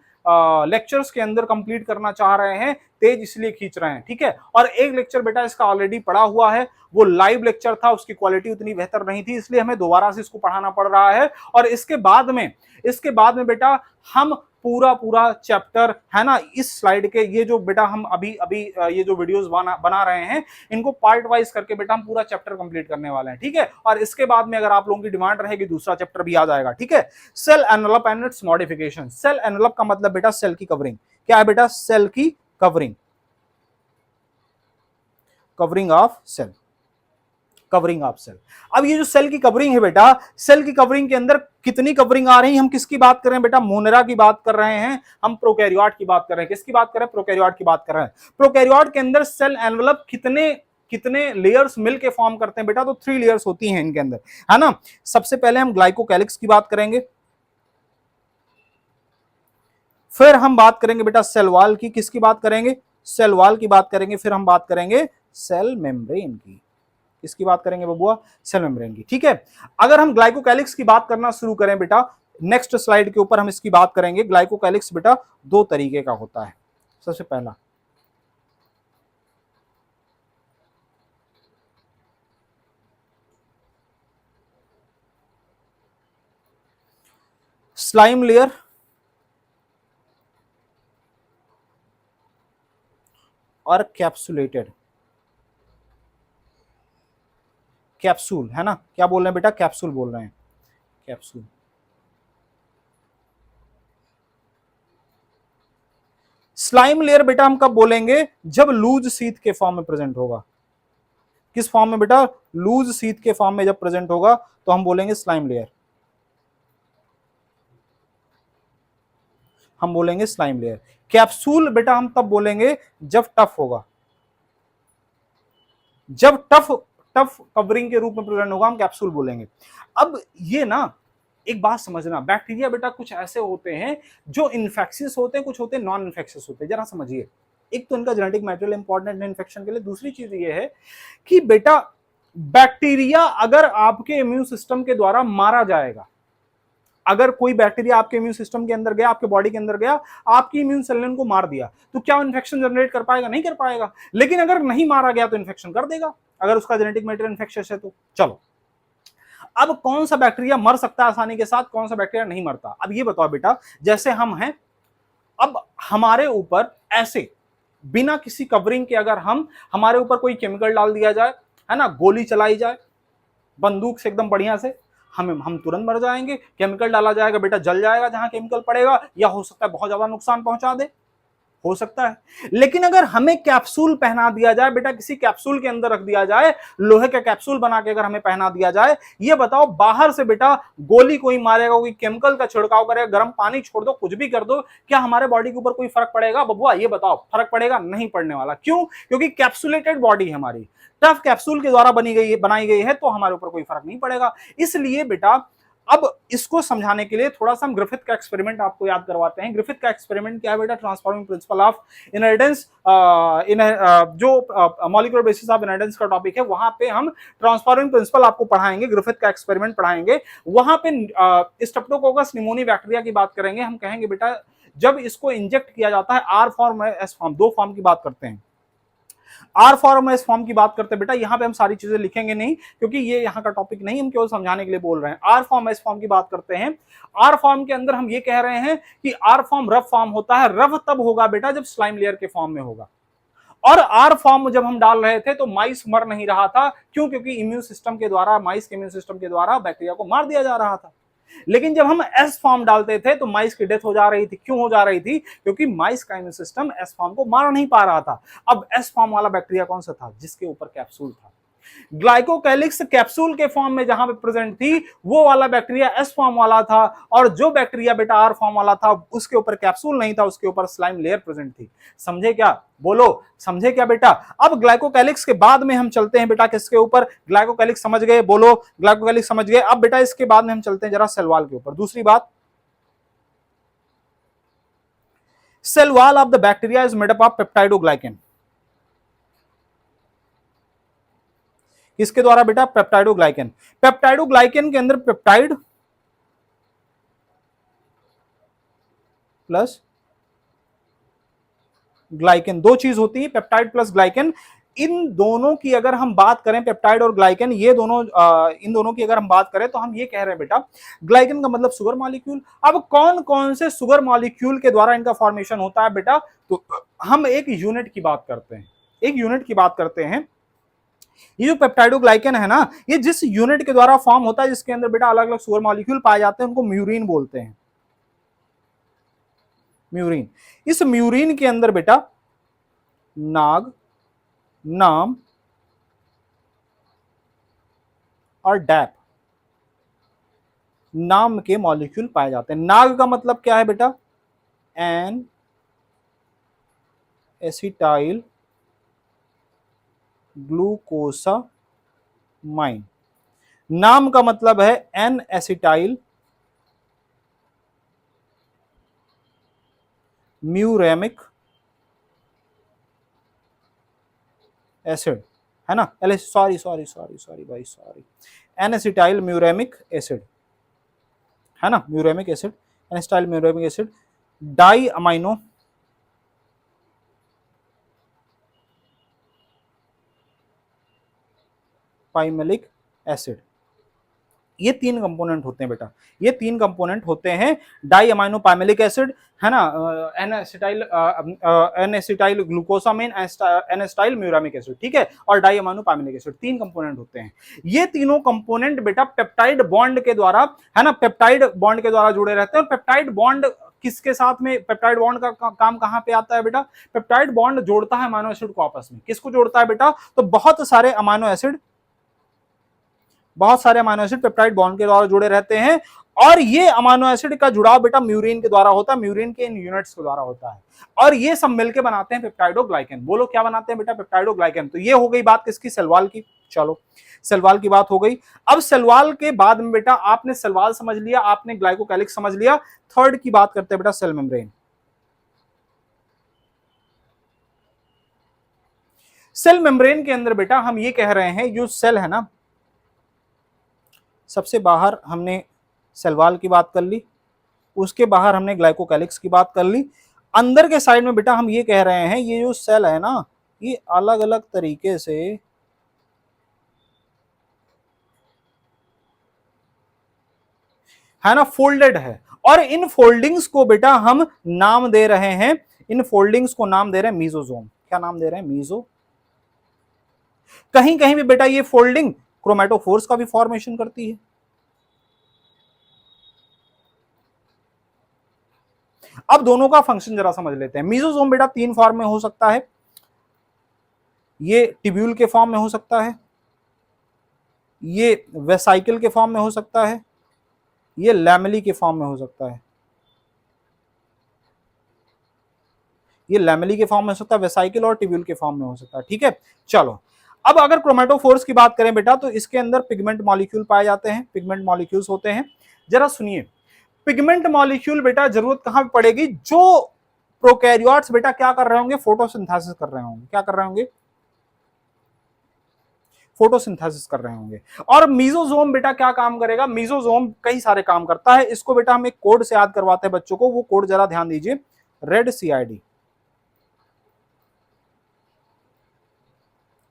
लेक्चर्स के अंदर कंप्लीट करना चाह रहे हैं, तेज इसलिए खींच रहे हैं, ठीक है। और एक लेक्चर बेटा इसका ऑलरेडी पढ़ा हुआ है, वो लाइव लेक्चर था, उसकी क्वालिटी उतनी बेहतर नहीं थी, इसलिए हमें दोबारा से इसको पढ़ाना पड़ रहा है। और इसके बाद में बेटा हम पूरा चैप्टर, है ना, इस स्लाइड के ये जो बेटा हम अभी अभी ये जो वीडियोस बना रहे हैं इनको पार्ट वाइज करके बेटा हम पूरा चैप्टर कंप्लीट करने वाले हैं, ठीक है। और इसके बाद में अगर आप लोगों की डिमांड रहेगी दूसरा चैप्टर भी आ जाएगा, ठीक है। Cell envelope and its modification. Cell envelope का मतलब बेटा सेल की कवरिंग। क्या है बेटा? सेल की covering, covering of cell, covering of cell. अब ये जो सेल की कवरिंग है बेटा, सेल की कवरिंग के अंदर कितनी कवरिंग आ रही है? हम किसकी बात कर रहे हैं बेटा? मोनेरा की बात कर रहे हैं, हम प्रोकैरियोट की बात कर रहे हैं। किसकी बात कर रहे हैं? प्रोकैरियोट की बात कर रहे हैं। प्रोकैरियोट के अंदर सेल एनवेलप कितने लेयर्स मिलके फॉर्म करते हैं बेटा? तो 3 लेयर्स होती हैं इनके अंदर, है ना। सबसे पहले हम ग्लाइकोकैलिक्स की बात करेंगे, फिर हम बात करेंगे बेटा सेल वॉल की। किसकी बात करेंगे? सेल वॉल की बात करेंगे। फिर हम बात करेंगे सेल मेम्ब्रेन की। किसकी बात करेंगे बबुआ? सेल मेम्ब्रेन की, ठीक है। अगर हम ग्लाइकोकैलिक्स की बात करना शुरू करें बेटा, नेक्स्ट स्लाइड के ऊपर हम इसकी बात करेंगे। ग्लाइकोकैलिक्स बेटा 2 तरीके का होता है। सबसे पहला स्लाइम लेयर और कैप्सुलेटेड, कैप्सूल, है ना। क्या बोल रहे हैं बेटा? कैप्सूल बोल रहे हैं, कैप्सूल। स्लाइम लेयर बेटा हम कब बोलेंगे, जब लूज शीथ के फॉर्म में प्रेजेंट होगा। किस फॉर्म में बेटा, लूज शीथ के फॉर्म में जब प्रेजेंट होगा तो हम बोलेंगे स्लाइम लेयर, हम बोलेंगे स्लाइम लेयर। कैप्सूल बेटा हम तब बोलेंगे जब टफ होगा, जब टफ टफ कवरिंग के रूप में प्रेजेंट होगा हम कैप्सूल बोलेंगे। अब ये ना एक बात समझना, बैक्टीरिया बेटा कुछ ऐसे होते हैं जो इन्फेक्शियस होते हैं, कुछ होते हैं नॉन इन्फेक्शियस होते हैं। जरा समझिए, एक तो इनका जेनेटिक मटेरियल इंपॉर्टेंट है इन्फेक्शन के लिए, दूसरी चीज ये है कि बेटा बैक्टीरिया अगर आपके इम्यून सिस्टम के द्वारा मारा जाएगा, अगर कोई बैक्टीरिया आपके इम्यून सिस्टम के अंदर गया, आपके बॉडी के अंदर गया, आपकी इम्यून सेल ने उनको मार दिया, तो क्या इन्फेक्शन जनरेट कर पाएगा? नहीं कर पाएगा। लेकिन अगर नहीं मारा गया तो इन्फेक्शन कर देगा, अगर उसका जेनेटिक मटेरियल इन्फेक्शियस है तो। चलो, अब कौन सा बैक्टीरिया मर सकता है आसानी के साथ, कौन सा बैक्टीरिया नहीं मरता? अब ये बताओ बेटा, जैसे हम हैं, अब हमारे ऊपर ऐसे बिना किसी कवरिंग के अगर हमारे ऊपर कोई केमिकल डाल दिया जाए, है ना, गोली चलाई जाए बंदूक से एकदम बढ़िया से, हम तुरंत मर जाएंगे। केमिकल डाला जाएगा बेटा, जल जाएगा जहां केमिकल पड़ेगा, या हो सकता है बहुत ज्यादा नुकसान पहुंचा दे, हो सकता है। लेकिन अगर हमें कैप्सूल पहना दिया जाए बेटा, किसी कैप्सूल के अंदर रख दिया जाए, लोहे का कैप्सूल बना के अगर हमें पहना दिया जाए, ये बताओ बाहर से बेटा गोली कोई मारेगा, कोई केमिकल का छिड़काव करेगा, गर्म पानी छोड़ दो, कुछ भी कर दो, क्या हमारे बॉडी के ऊपर कोई फर्क पड़ेगा बबुआ? ये बताओ, फर्क पड़ेगा? नहीं पड़ने वाला। क्यों? क्योंकि कैप्सुलेटेड बॉडी है हमारी, टफ कैप्सूल के द्वारा बनाई गई है, तो हमारे ऊपर कोई फर्क नहीं पड़ेगा। इसलिए बेटा अब इसको समझाने के लिए थोड़ा सा हम ग्रिफिथ का एक्सपेरिमेंट आपको याद करवाते हैं। ग्रिफिथ का एक्सपेरिमेंट क्या है बेटा? ट्रांसफॉर्मिंग प्रिंसिपल ऑफ इनहेरिटेंस, जो मॉलिक्यूलर बेसिस ऑफ इनहेरिटेंस का टॉपिक है, वहां पे हम ट्रांसफॉर्मिंग प्रिंसिपल आपको पढ़ाएंगे, ग्रिफिथ का एक्सपेरिमेंट पढ़ाएंगे। वहां पे स्ट्रेप्टोकोकस निमोनी बैक्टीरिया की बात करेंगे। हम कहेंगे बेटा जब इसको इंजेक्ट किया जाता है, आर फॉर्म एस फॉर्म, दो फॉर्म की बात करते हैं, आर फॉर्म एस फॉर्म की बात करते हैं बेटा। यहां पे हम सारी चीजें लिखेंगे नहीं, क्योंकि ये यहां का टॉपिक नहीं, हम केवल समझाने के लिए बोल रहे हैं। आर फॉर्म एस फॉर्म की बात करते हैं। आर फॉर्म के अंदर हम ये कह रहे हैं कि आर फॉर्म रफ फॉर्म होता है। रफ तब होगा बेटा जब स्लाइम लेयर के फॉर्म में होगा। और आर फॉर्म जब हम डाल रहे थे तो माइस मर नहीं रहा था। क्यों? क्योंकि इम्यून सिस्टम के द्वारा, माइस के इम्यून सिस्टम के द्वारा बैक्टीरिया को मार दिया जा रहा था। लेकिन जब हम एस फॉर्म डालते थे तो माइस की डेथ हो जा रही थी। क्यों हो जा रही थी? क्योंकि माइस का इम्यून सिस्टम एस फॉर्म को मार नहीं पा रहा था। अब एस फॉर्म वाला बैक्टीरिया कौन सा था? जिसके ऊपर कैप्सूल था। ग्लाइकोकैलिक्स कैप्सूल के फॉर्म में जहां पे प्रेजेंट थी, वो वाला बैक्टीरिया एस फॉर्म वाला था, और जो बैक्टीरिया बेटा आर फॉर्म वाला था उसके ऊपर कैप्सूल नहीं था, उसके ऊपर स्लाइम लेयर प्रेजेंट थी। समझे क्या? बोलो, समझे क्या बेटा? अब ग्लाइकोकैलिक्स के बाद में हम चलते हैं बेटा किसके ऊपर? ग्लाइकोकैलिक्स समझ गए? बोलो, ग्लाइकोकैलिक्स समझ गए। अब बेटा इसके बाद में हम चलते हैं जरा सेल वॉल के ऊपर। दूसरी बात, cell wall of the bacteria is made up of peptidoglycan. किसके द्वारा बेटा? पेप्टाइडोग्लाइकेन। पेप्टाइडोग्लाइकेन के अंदर पेप्टाइड प्लस ग्लाइकेन, दो चीज होती है, पेप्टाइड प्लस ग्लाइकेन। इन दोनों की अगर हम बात करें, पेप्टाइड और ग्लाइकेन, ये दोनों इन दोनों की अगर हम बात करें तो हम ये कह रहे हैं बेटा, ग्लाइकेन का मतलब शुगर मॉलिक्यूल। अब कौन कौन से शुगर मॉलिक्यूल के द्वारा इनका फॉर्मेशन होता है बेटा? तो हम एक यूनिट की बात करते हैं, एक यूनिट की बात करते हैं। ये जो पेप्टाइडोग्लाइकेन है ना, ये जिस यूनिट के द्वारा फॉर्म होता है, जिसके अंदर बेटा अलग अलग शुगर मॉलिक्यूल पाए जाते हैं, उनको म्यूरिन बोलते हैं। म्यूरिन। इस म्यूरिन के अंदर बेटा नाग, नाम और डैप नाम के मॉलिक्यूल पाए जाते हैं। नाग का मतलब क्या है बेटा? N acetyl glucosamine. नाम का मतलब है एन एसिटाइल म्यूरेमिक एसिड, है ना? सॉरी सॉरी सॉरी सॉरी भाई, sorry, N acetyl muramic acid, है ना? Muramic acid, N acetyl muramic acid, di amino pimelic acid. ये तीन कंपोनेंट होते हैं बेटा, ये तीन कंपोनेंट होते हैं। डाई अमाइनो पाइमेलिक एसिड, है ना, N acetyl glucosamine, N acetyl muramic acid, ठीक है, और डाई अमाइनो पाइमेलिक एसिड, तीन कंपोनेंट होते हैं। ये तीनों कंपोनेंट बेटा पेप्टाइड बॉन्ड के द्वारा, है ना, पेप्टाइड बॉन्ड के द्वारा जुड़े रहते हैं। और पेप्टाइड बॉन्ड किसके साथ में पेप्टाइड बॉन्ड का काम कहां पे आता है बेटा? पेप्टाइड बॉन्ड जोड़ता है अमीनो एसिड को आपस में। किसको जोड़ता है बेटा? तो बहुत सारे अमीनो एसिड पेप्टाइड बॉन्ड के द्वारा जुड़े रहते हैं, और ये अमीनो एसिड का जुड़ाव बेटा म्यूरिन के द्वारा होता है, म्यूरिन के इन यूनिट्स के द्वारा होता है, और ये सब मिलकर बनाते हैं पेप्टाइडोग्लाइकन। बोलो क्या बनाते हैं बेटा? पेप्टाइडोग्लाइकन। तो ये हो गई बात किसकी? सेल वॉल की। चलो सेल वॉल की बात हो गई। अब सेल वॉल के बाद में बेटा आपने सेल वॉल समझ लिया, आपने ग्लाइकोकैलिक्स समझ लिया, थर्ड की बात करते हैं बेटा सेल मेम्ब्रेन। सेल मेम्ब्रेन के अंदर बेटा हम ये कह रहे हैं, जो सेल है ना, सबसे बाहर हमने सेल वॉल की बात कर ली, उसके बाहर हमने ग्लाइकोकैलिक्स की बात कर ली, अंदर के साइड में बेटा हम ये कह रहे हैं ये जो सेल है ना, ये अलग अलग तरीके से है ना फोल्डेड है, और इन फोल्डिंग्स को बेटा हम नाम दे रहे हैं, इन फोल्डिंग्स को नाम दे रहे हैं मीजोजोम। क्या नाम दे रहे हैं? मीजो। कहीं कहीं भी बेटा ये फोल्डिंग क्रोमेटोफोर्स का भी फॉर्मेशन करती है। अब दोनों का फंक्शन जरा समझ लेते हैं। मीजोजोम बेटा तीन फॉर्म में हो सकता है, ये टिब्यूल के फॉर्म में हो सकता है, ये वेसाइकल के फॉर्म में हो सकता है, ये लैमेली के फॉर्म में हो सकता है। ये लैमेली के फॉर्म में हो सकता है, वेसाइकल और टिब्यूल के फॉर्म में हो सकता है। ठीक है, चलो अब अगर क्रोमेटोफोर्स की बात करें बेटा, तो इसके अंदर पिगमेंट मॉलिक्यूल पाए जाते हैं, पिगमेंट मॉलिक्यूल्स होते हैं। जरा सुनिए, पिगमेंट मॉलिक्यूल बेटा जरूरत कहां पे पड़ेगी? जो प्रोकैरियोट्स बेटा क्या कर रहे होंगे? फोटोसिंथेसिस कर रहे होंगे। क्या कर रहे होंगे? फोटोसिंथेसिस कर रहे होंगे। और मीजोजोम बेटा क्या काम करेगा? मीजोजोम कई सारे काम करता है। इसको बेटा हम एक कोड से याद करवाते हैं बच्चों को, वो कोड जरा ध्यान दीजिए, रेड CID,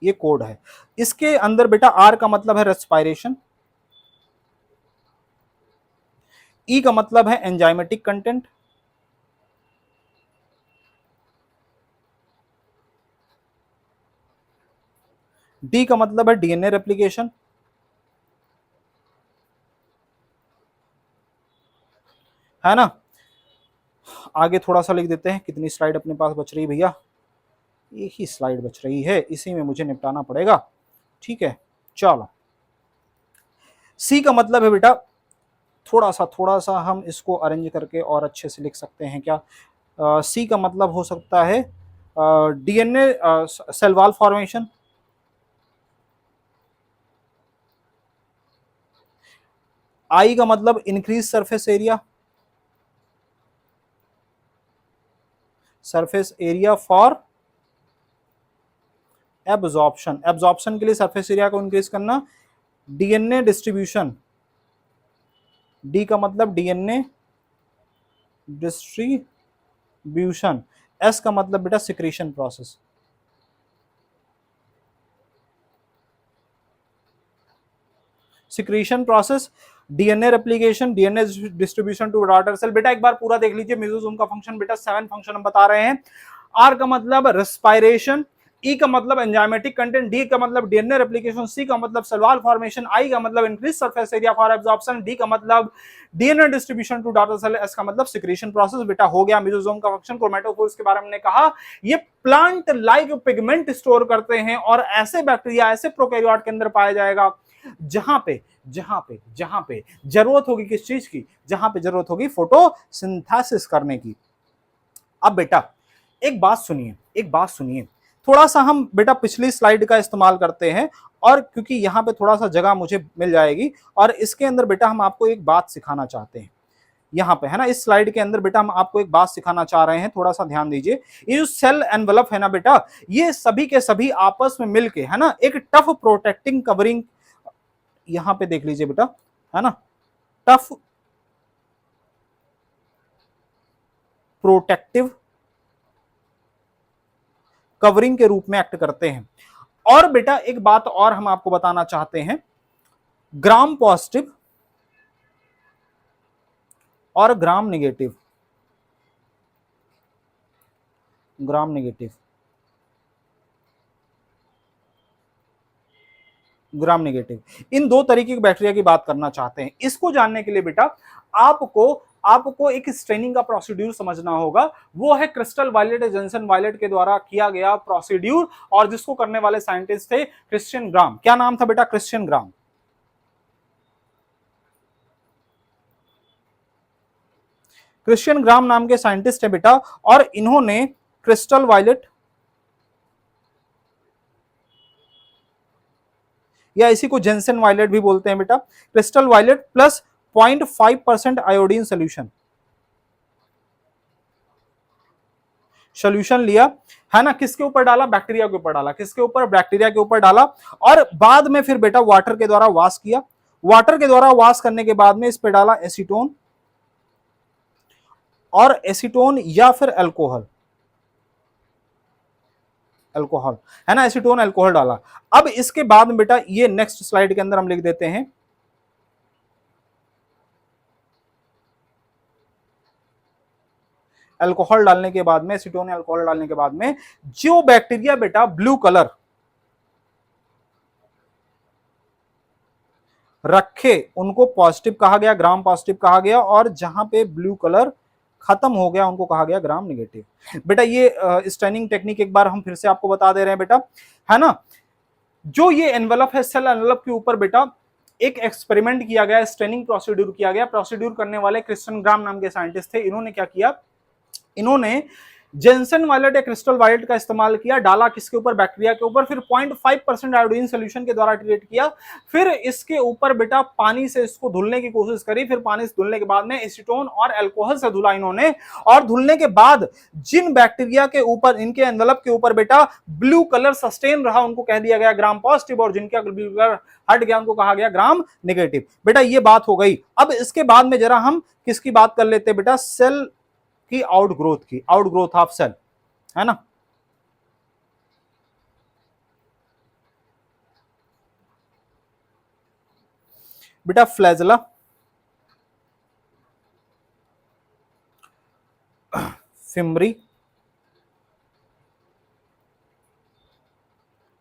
ये कोड है। इसके अंदर बेटा R का मतलब है रेस्पिरेशन, E का मतलब है एंजाइमेटिक कंटेंट, D का मतलब है DNA रेप्लिकेशन, है ना। आगे थोड़ा सा लिख देते हैं, कितनी स्लाइड अपने पास बच रही भैया? एक ही स्लाइड बच रही है, इसी में मुझे निपटाना पड़ेगा। ठीक है, चलो C का मतलब है बेटा, थोड़ा सा हम इसको अरेंज करके और अच्छे से लिख सकते हैं क्या? C का मतलब हो सकता है DNA cell wall formation. I का मतलब increase surface area, surface area for absorption, absorption के लिए सरफेस एरिया को इंक्रीज करना। DNA डिस्ट्रीब्यूशन, D का मतलब DNA डिस्ट्रीब्यूशन, S का मतलब बेटा secretion process, secretion process, DNA replication, DNA distribution to daughter cell. बेटा एक बार पूरा देख लीजिए, मेसोसोम का फंक्शन बेटा 7 फंक्शन हम बता रहे हैं। R का मतलब रेस्पिरेशन, E का मतलब एंजाइमेटिक कंटेंट, D का मतलब DNA रेप्लिकेशन, C का मतलब सेल वॉल फॉर्मेशन, I का मतलब increase surface area for absorption, D का मतलब DNA distribution to daughter cell, S का मतलब सिक्रीशन प्रोसेस। बेटा हो गया मेसोसोम का फंक्शन। क्रोमेटोफोर्स के बारे में हमने कहा, ये प्लांट लाइक पिगमेंट स्टोर करते हैं, और ऐसे बैक्टीरिया, ऐसे प्रोकैरियोट के अंदर पाया जाएगा जहां पे जरूरत होगी किस चीज की? जहां पे जरूरत होगी फोटोसिंथेसिस करने की। अब बेटा एक बात सुनिए, एक बात सुनिए, थोड़ा सा हम बेटा पिछली स्लाइड का इस्तेमाल करते हैं, और क्योंकि यहां पे थोड़ा सा जगह मुझे मिल जाएगी, और इसके अंदर बेटा हम आपको एक बात सिखाना चाहते हैं। यहां पे है ना, इस स्लाइड के अंदर बेटा हम आपको एक बात सिखाना चाह रहे हैं, थोड़ा सा ध्यान दीजिए। ये जो सेल एनवेलप है ना बेटा, ये सभी के सभी आपस में मिलके है ना एक टफ प्रोटेक्टिंग कवरिंग, यहां पे देख लीजिए बेटा, है ना, टफ प्रोटेक्टिव कवरिंग के रूप में एक्ट करते हैं। और बेटा एक बात और हम आपको बताना चाहते हैं, ग्राम पॉजिटिव और ग्राम नेगेटिव, ग्राम नेगेटिव, इन दो तरीके की बैक्टीरिया की बात करना चाहते हैं। इसको जानने के लिए बेटा आपको आपको एक स्टेनिंग का प्रोसीड्यूर समझना होगा, वो है क्रिस्टल वायलेट या जेंसन वायलेट के द्वारा किया गया प्रोसीड्यूर, और जिसको करने वाले साइंटिस्ट थे क्रिश्चियन ग्राम। क्या नाम था बेटा? क्रिश्चियन ग्राम। क्रिश्चियन ग्राम नाम के साइंटिस्ट है बेटा, और इन्होंने क्रिस्टल वायलेट या इसी को जेंसन वायलेट भी बोलते हैं बेटा, crystal violet plus 0.5% iodine solution लिया, है ना, किसके ऊपर डाला? बैक्टीरिया के ऊपर डाला। किसके ऊपर? बैक्टीरिया के ऊपर डाला, और बाद में फिर बेटा वाटर के द्वारा वॉश किया। वाटर के द्वारा वॉश करने के बाद में इस पे डाला एसीटोन, और एसीटोन या फिर अल्कोहल, अल्कोहल, है ना, एसीटोन अल्कोहल डाला। अब इसके बाद में बेटा ये नेक्स्ट स्लाइड के अंदर हम लिख देते हैं, अल्कोहल डालने के बाद में, एसीटोन अल्कोहल डालने के बाद में जो बैक्टीरिया बेटा ब्लू कलर रखे उनको पॉजिटिव कहा गया, ग्राम पॉजिटिव कहा गया, और जहां पे ब्लू कलर खत्म हो गया उनको कहा गया ग्राम नेगेटिव। बेटा ये स्टैनिंग टेक्निक एक बार हम फिर से आपको बता दे रहे हैं बेटा, है ना। जो ये एनवेलप है, सेल एनवेलप के ऊपर बेटा एक एक्सपेरिमेंट किया गया, स्टेनिंग प्रोसीड्यूर किया गया। प्रोसीड्यूर करने वाले क्रिश्चियन ग्राम नाम के साइंटिस्ट थे। इन्होंने क्या किया? इन्होंने जेंसन वायलेट या क्रिस्टल वायलेट का इस्तेमाल किया, डाला किसके ऊपर? बैक्टीरिया के ऊपर, फिर 0.5% आयोडीन सोल्यूशन के द्वारा ट्रीट किया, फिर इसके ऊपर बेटा पानी से इसको धुलने की कोशिश करी, फिर पानी से धुलने के बाद में एसीटोन और अल्कोहल से धुला इन्होंने, और धुलने के बाद जिन बैक्टीरिया के ऊपर, इनके एनवेलप के ऊपर बेटा ब्लू कलर सस्टेन रहा उनको कह दिया गया ग्राम पॉजिटिव, और जिनका ब्लू कलर हट गया उनको कहा गया ग्राम नेगेटिव। बेटा ये बात हो गई। अब इसके बाद में जरा हम किसकी बात कर लेते हैं बेटा? सेल की आउटग्रोथ की, आउटग्रोथ ऑफ सेल, है ना। बेटा फ्लैजला, फिम्बरी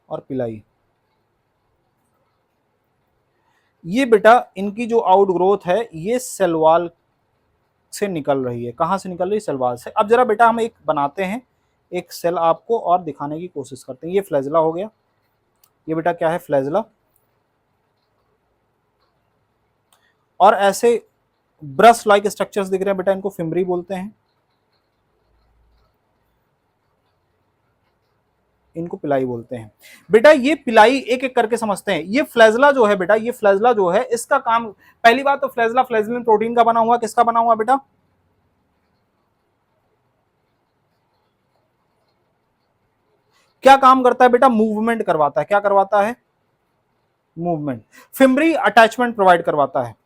और पिलाई, ये बेटा इनकी जो आउटग्रोथ है ये सेल वॉल से निकल रही है। कहां से निकल रही है? सेल वॉल से। अब जरा बेटा हम एक बनाते हैं, एक सेल आपको और दिखाने की कोशिश करते हैं। ये फ्लैजला हो गया, ये बेटा क्या है? फ्लैजला। और ऐसे ब्रश लाइक स्ट्रक्चर्स दिख रहे हैं बेटा, इनको फिम्बरी बोलते हैं, इनको पिलाई बोलते हैं। बेटा ये पिलाई एक एक करके समझते हैं। ये फ्लैजला जो है बेटा, ये फ्लैजला जो है इसका काम, पहली बात तो फ्लैजला फ्लैजलिन प्रोटीन का बना हुआ, किसका बना हुआ बेटा? क्या काम करता है बेटा? मूवमेंट करवाता है। क्या करवाता है? मूवमेंट। फिम्बरी अटैचमेंट प्रोवाइड करवाता है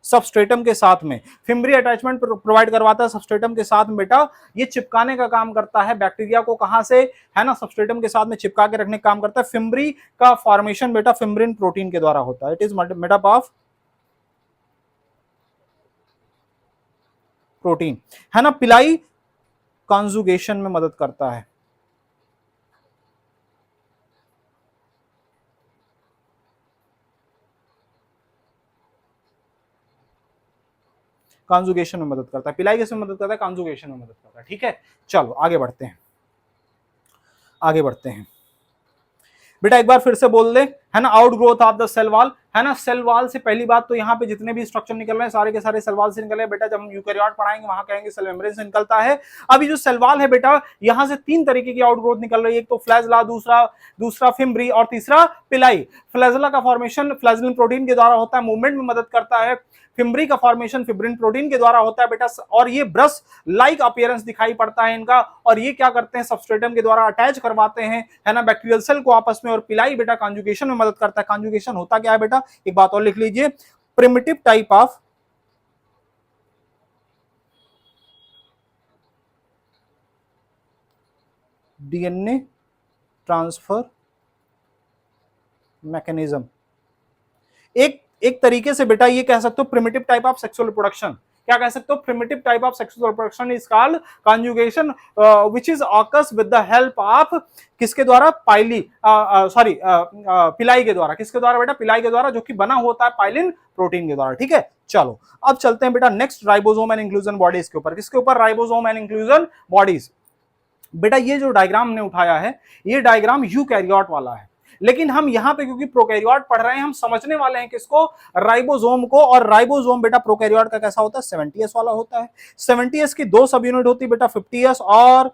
सबस्ट्रेटम के साथ में, फिम्बरी अटैचमेंट प्रोवाइड करवाता है सबस्ट्रेटम के साथ में बेटा। ये चिपकाने का काम करता है बैक्टीरिया को, कहां से? है ना, सबस्ट्रेटम के साथ में चिपका के रखने का काम करता है। फिम्बरी का फॉर्मेशन बेटा फिम्बरिन प्रोटीन के द्वारा होता है। It is made up of protein, है ना। पिलाई कॉन्जुगेशन में मदद करता है, कॉन्जुगेशन में मदद करता है। पिलाई किसमें मदद करता है? कॉन्जुगेशन में मदद करता है। ठीक है, चलो आगे बढ़ते हैं, आगे बढ़ते हैं बेटा। एक बार फिर से बोल दे, है ना, outgrowth of the cell wall, है ना। सेल वॉल से पहली बात तो यहाँ पे जितने भी स्ट्रक्चर निकल रहे हैं सारे के सारे सेल वॉल से निकल रहे हैं बेटा। जब हम यूकैरियोट पढ़ाएंगे वहां कहेंगे सेल मेम्ब्रेन से निकलता है। अभी जो सेल वॉल है बेटा, यहाँ से तीन तरीके की आउट ग्रोथ निकल रही है, एक तो फ्लैजला, दूसरा फिम्बरी, और तीसरा पिलाई। फ्लैजला का फॉर्मेशन फ्लैजलिन प्रोटीन के द्वारा होता है, मूवमेंट में मदद करता है। फिम्बरी का फॉर्मेशन फिब्रिन प्रोटीन के द्वारा होता है बेटा, और ये ब्रश लाइक अपीयरेंस दिखाई पड़ता है इनका, और ये क्या करते हैं? सबस्ट्रेटम के द्वारा अटैच करवाते हैं, है ना, बैक्टीरियल सेल को आपस में। और पिलाई बेटा कॉन्जुगेशन में मदद करता है। कॉन्जुगेशन होता क्या है बेटा? एक बात और लिख लीजिए, primitive type of DNA transfer mechanism. एक तरीके से बेटा ये कह सकते हो primitive type of sexual reproduction. क्या कह सकते हो? Primitive type of sexual reproduction is called conjugation, which is occurs with the help of किसके द्वारा? पिलाई के द्वारा। किसके द्वारा बेटा? पिलाई के द्वारा, जो कि बना होता है पाइलिन प्रोटीन के द्वारा। ठीक है, चलो अब चलते हैं बेटा next ribosome and inclusion bodies के ऊपर। किसके ऊपर? Ribosome and inclusion bodies. बेटा ये जो डायग्राम हमने उठाया है ये डायग्राम यूकैरियोट वाला है, लेकिन हम यहां पे क्योंकि प्रोकैरियोट पढ़ रहे हैं हम समझने वाले हैं किसको? राइबोसोम को। और राइबोसोम बेटा प्रोकैरियोट का कैसा होता है? 70s वाला होता है। 70s की दो सब यूनिट होती है बेटा, 50s और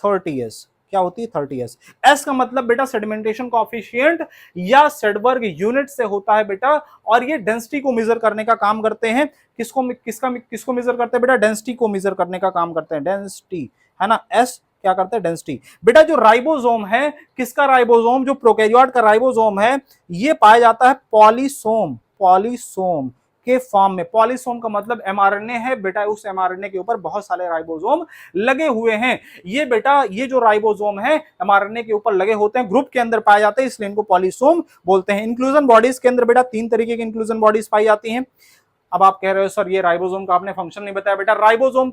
30s। क्या होती है? 30s। एस का मतलब बेटा सेडिमेंटेशन कोएफिशिएंट या सेडबर्ग यूनिट से होता है बेटा, और ये डेंसिटी को मेजर करने का काम करते हैं। किसको मेजर करते हैं बेटा? डेंसिटी को मेजर करने का काम करते हैं, डेंसिटी, है ना। एस क्या करते हैं? डेंसिटी। बेटा जो राइबोसोम है, किसका राइबोसोम? जो प्रोकैरियोट का राइबोसोम है ये पाया जाता है पॉलीसोम, पॉलीसोम के फॉर्म में। पॉलीसोम का मतलब एमआरएनए है बेटा, उस एमआरएनए के ऊपर बहुत सारे राइबोसोम लगे हुए हैं। ये बेटा ये जो राइबोसोम है एमआरएनए के ऊपर लगे होते हैं, ग्रुप के अंदर पाए जाते हैं, इसलिए इनको पॉलीसोम बोलते हैं। इंक्लूजन बॉडीज के अंदर बेटा तीन तरीके की इंक्लूजन बॉडीज पाई जाती हैं। अब आप कह रहे हो सर ये राइबोसोम का आपने फंक्शन नहीं बताया। बेटा राइबोसोम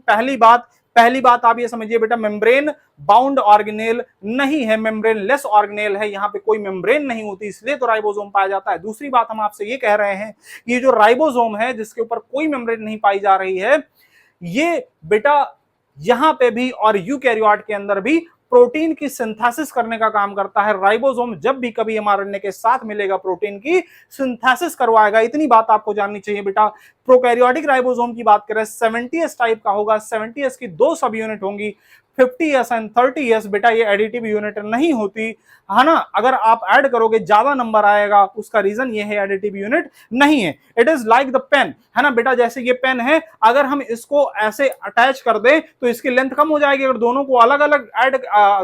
पहली बात आप ये समझिए बेटा, मेम्ब्रेन बाउंड ऑर्गेनेल नहीं है, मेम्ब्रेन लेस ऑर्गेनेल है, यहां पे कोई मेम्ब्रेन नहीं होती, इसलिए तो राइबोसोम पाया जाता है। दूसरी बात हम आपसे ये कह रहे हैं कि ये जो राइबोसोम है जिसके ऊपर कोई मेम्ब्रेन नहीं पाई जा रही है, ये बेटा यहां पे भी और यूकैरियोट के अंदर भी प्रोटीन की सिंथेसिस करने का काम करता है। राइबोसोम जब भी कभी एमआरएनए के साथ मिलेगा प्रोटीन की सिंथेसिस करवाएगा। इतनी बात आपको जाननी चाहिए बेटा। प्रोकैरियोटिक राइबोसोम की बात करें 70s टाइप का होगा, 70s की दो सब यूनिट होंगी, 50s एंड 30s। बेटा ये एडिटिव यूनिट नहीं होती, है ना। अगर आप ऐड करोगे ज्यादा नंबर आएगा, उसका रीजन ये है एडिटिव यूनिट नहीं है। It is like the pen, है ना बेटा। जैसे ये पेन है, अगर हम इसको ऐसे अटैच कर दें तो इसकी लेंथ कम हो जाएगी। अगर दोनों को अलग अलग ऐड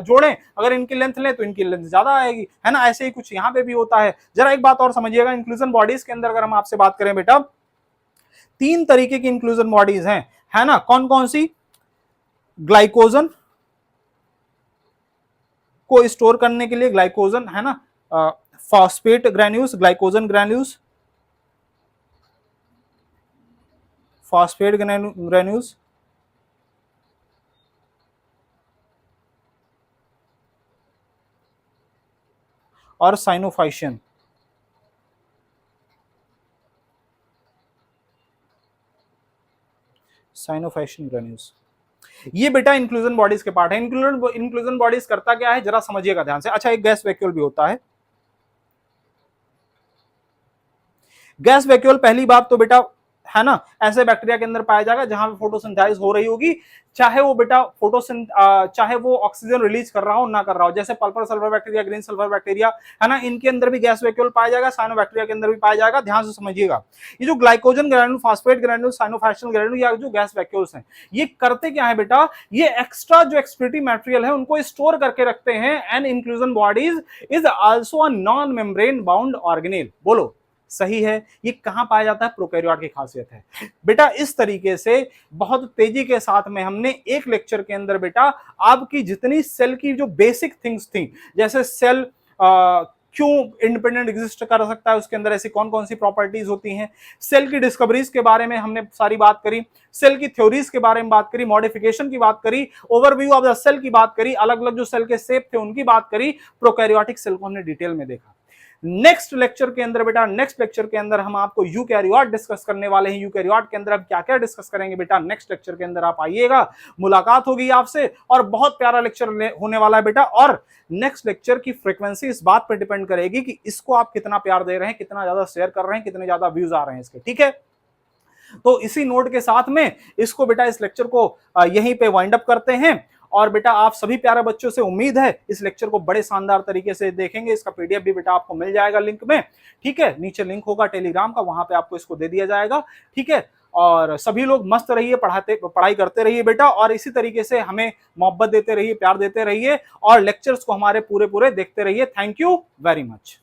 जोड़ें, अगर इनकी लेंथ लें तो इनकी लेंथ ज्यादा आएगी, है ना। ऐसे ही कुछ यहां पे भी होता है। जरा एक बात और समझिएगा, इंक्लूजन बॉडीज के अंदर अगर हम आपसे बात करें बेटा, तीन तरीके की इंक्लूजन बॉडीज हैं, है ना। कौन कौन सी? ग्लाइकोजन को स्टोर करने के लिए ग्लाइकोजन, है ना, phosphate granules, glycogen granules, phosphate granules, और साइनोफाइशियन। साइनोफाइशियन ग्रैन्यूल्स, ये बेटा इंक्लूजन बॉडीज के पार्ट है। इंक्लूजन बॉडीज करता क्या है जरा समझिएगा ध्यान से। अच्छा, एक गैस वैक्यूल भी होता है। गैस वैक्यूल पहली बात तो बेटा, है ना, ऐसे बैक्टीरिया के अंदर पाया जाएगा जहां पे फोटोसिंथेसिस हो रही होगी, चाहे वो बेटा चाहे वो ऑक्सीजन रिलीज कर रहा हो ना कर रहा हो। जैसे purple sulphur bacteria, green sulphur bacteria, है ना, इनके अंदर भी गैस वैक्यूल पाया जाएगा, साइनोबैक्टीरिया के अंदर भी पाया जाएगा। ध्यान से समझिएगा, ये जो glycogen granule, phosphate granule, cyanophycean granule या जो गैस वैक्यूल्स हैं, ये करते क्या है बेटा? ये एक्स्ट्रा जो एक्सक्रीटरी मटेरियल है उनको स्टोर करके रखते हैं। And inclusion bodies is also a non membrane bound organelle. बोलो सही है। ये कहां पाया जाता है? प्रोकैरियोट की खासियत है बेटा। इस तरीके से बहुत तेजी के साथ में हमने एक लेक्चर के अंदर बेटा आपकी जितनी सेल की जो बेसिक थिंग्स थी, जैसे सेल क्यों इंडिपेंडेंट एग्जिस्ट कर सकता है, उसके अंदर ऐसी कौन कौन सी प्रॉपर्टीज होती हैं, सेल की डिस्कवरीज के बारे में हमने सारी बात करी, सेल की थ्योरीज के बारे में बात करी, मॉडिफिकेशन की बात करी, ओवरव्यू ऑफ द सेल की बात करी, अलग अलग जो सेल के शेप थे उनकी बात करी, प्रोकैरियोटिक सेल को हमने डिटेल में देखा। नेक्स्ट लेक्चर के अंदर बेटा, नेक्स्ट लेक्चर के अंदर हम आपको यूकैरियोट डिस्कस करने वाले हैं। यूकैरियोट के अंदर अब क्या क्या डिस्कस करेंगे बेटा, नेक्स्ट लेक्चर के अंदर आप आइएगा, मुलाकात होगी आपसे, और बहुत प्यारा लेक्चर होने वाला है बेटा। और नेक्स्ट लेक्चर की फ्रीक्वेंसी इस बात पर डिपेंड करेगी कि इसको आप कितना प्यार दे रहे हैं, कितना ज्यादा शेयर कर रहे हैं, कितने ज्यादा व्यूज आ रहे हैं इसके, ठीक है। तो इसी नोट के साथ में इसको बेटा, इस लेक्चर को यहीं पे वाइंड अप करते हैं। और बेटा आप सभी प्यारे बच्चों से उम्मीद है इस लेक्चर को बड़े शानदार तरीके से देखेंगे। इसका पीडीएफ भी बेटा आपको मिल जाएगा लिंक में, ठीक है। नीचे लिंक होगा टेलीग्राम का, वहां पे आपको इसको दे दिया जाएगा, ठीक है। और सभी लोग मस्त रहिए, पढ़ाई करते रहिए बेटा, और इसी तरीके से हमें मोहब्बत देते रहिए, प्यार देते रहिए, और लेक्चर्स को हमारे पूरे देखते रहिए। Thank you very much.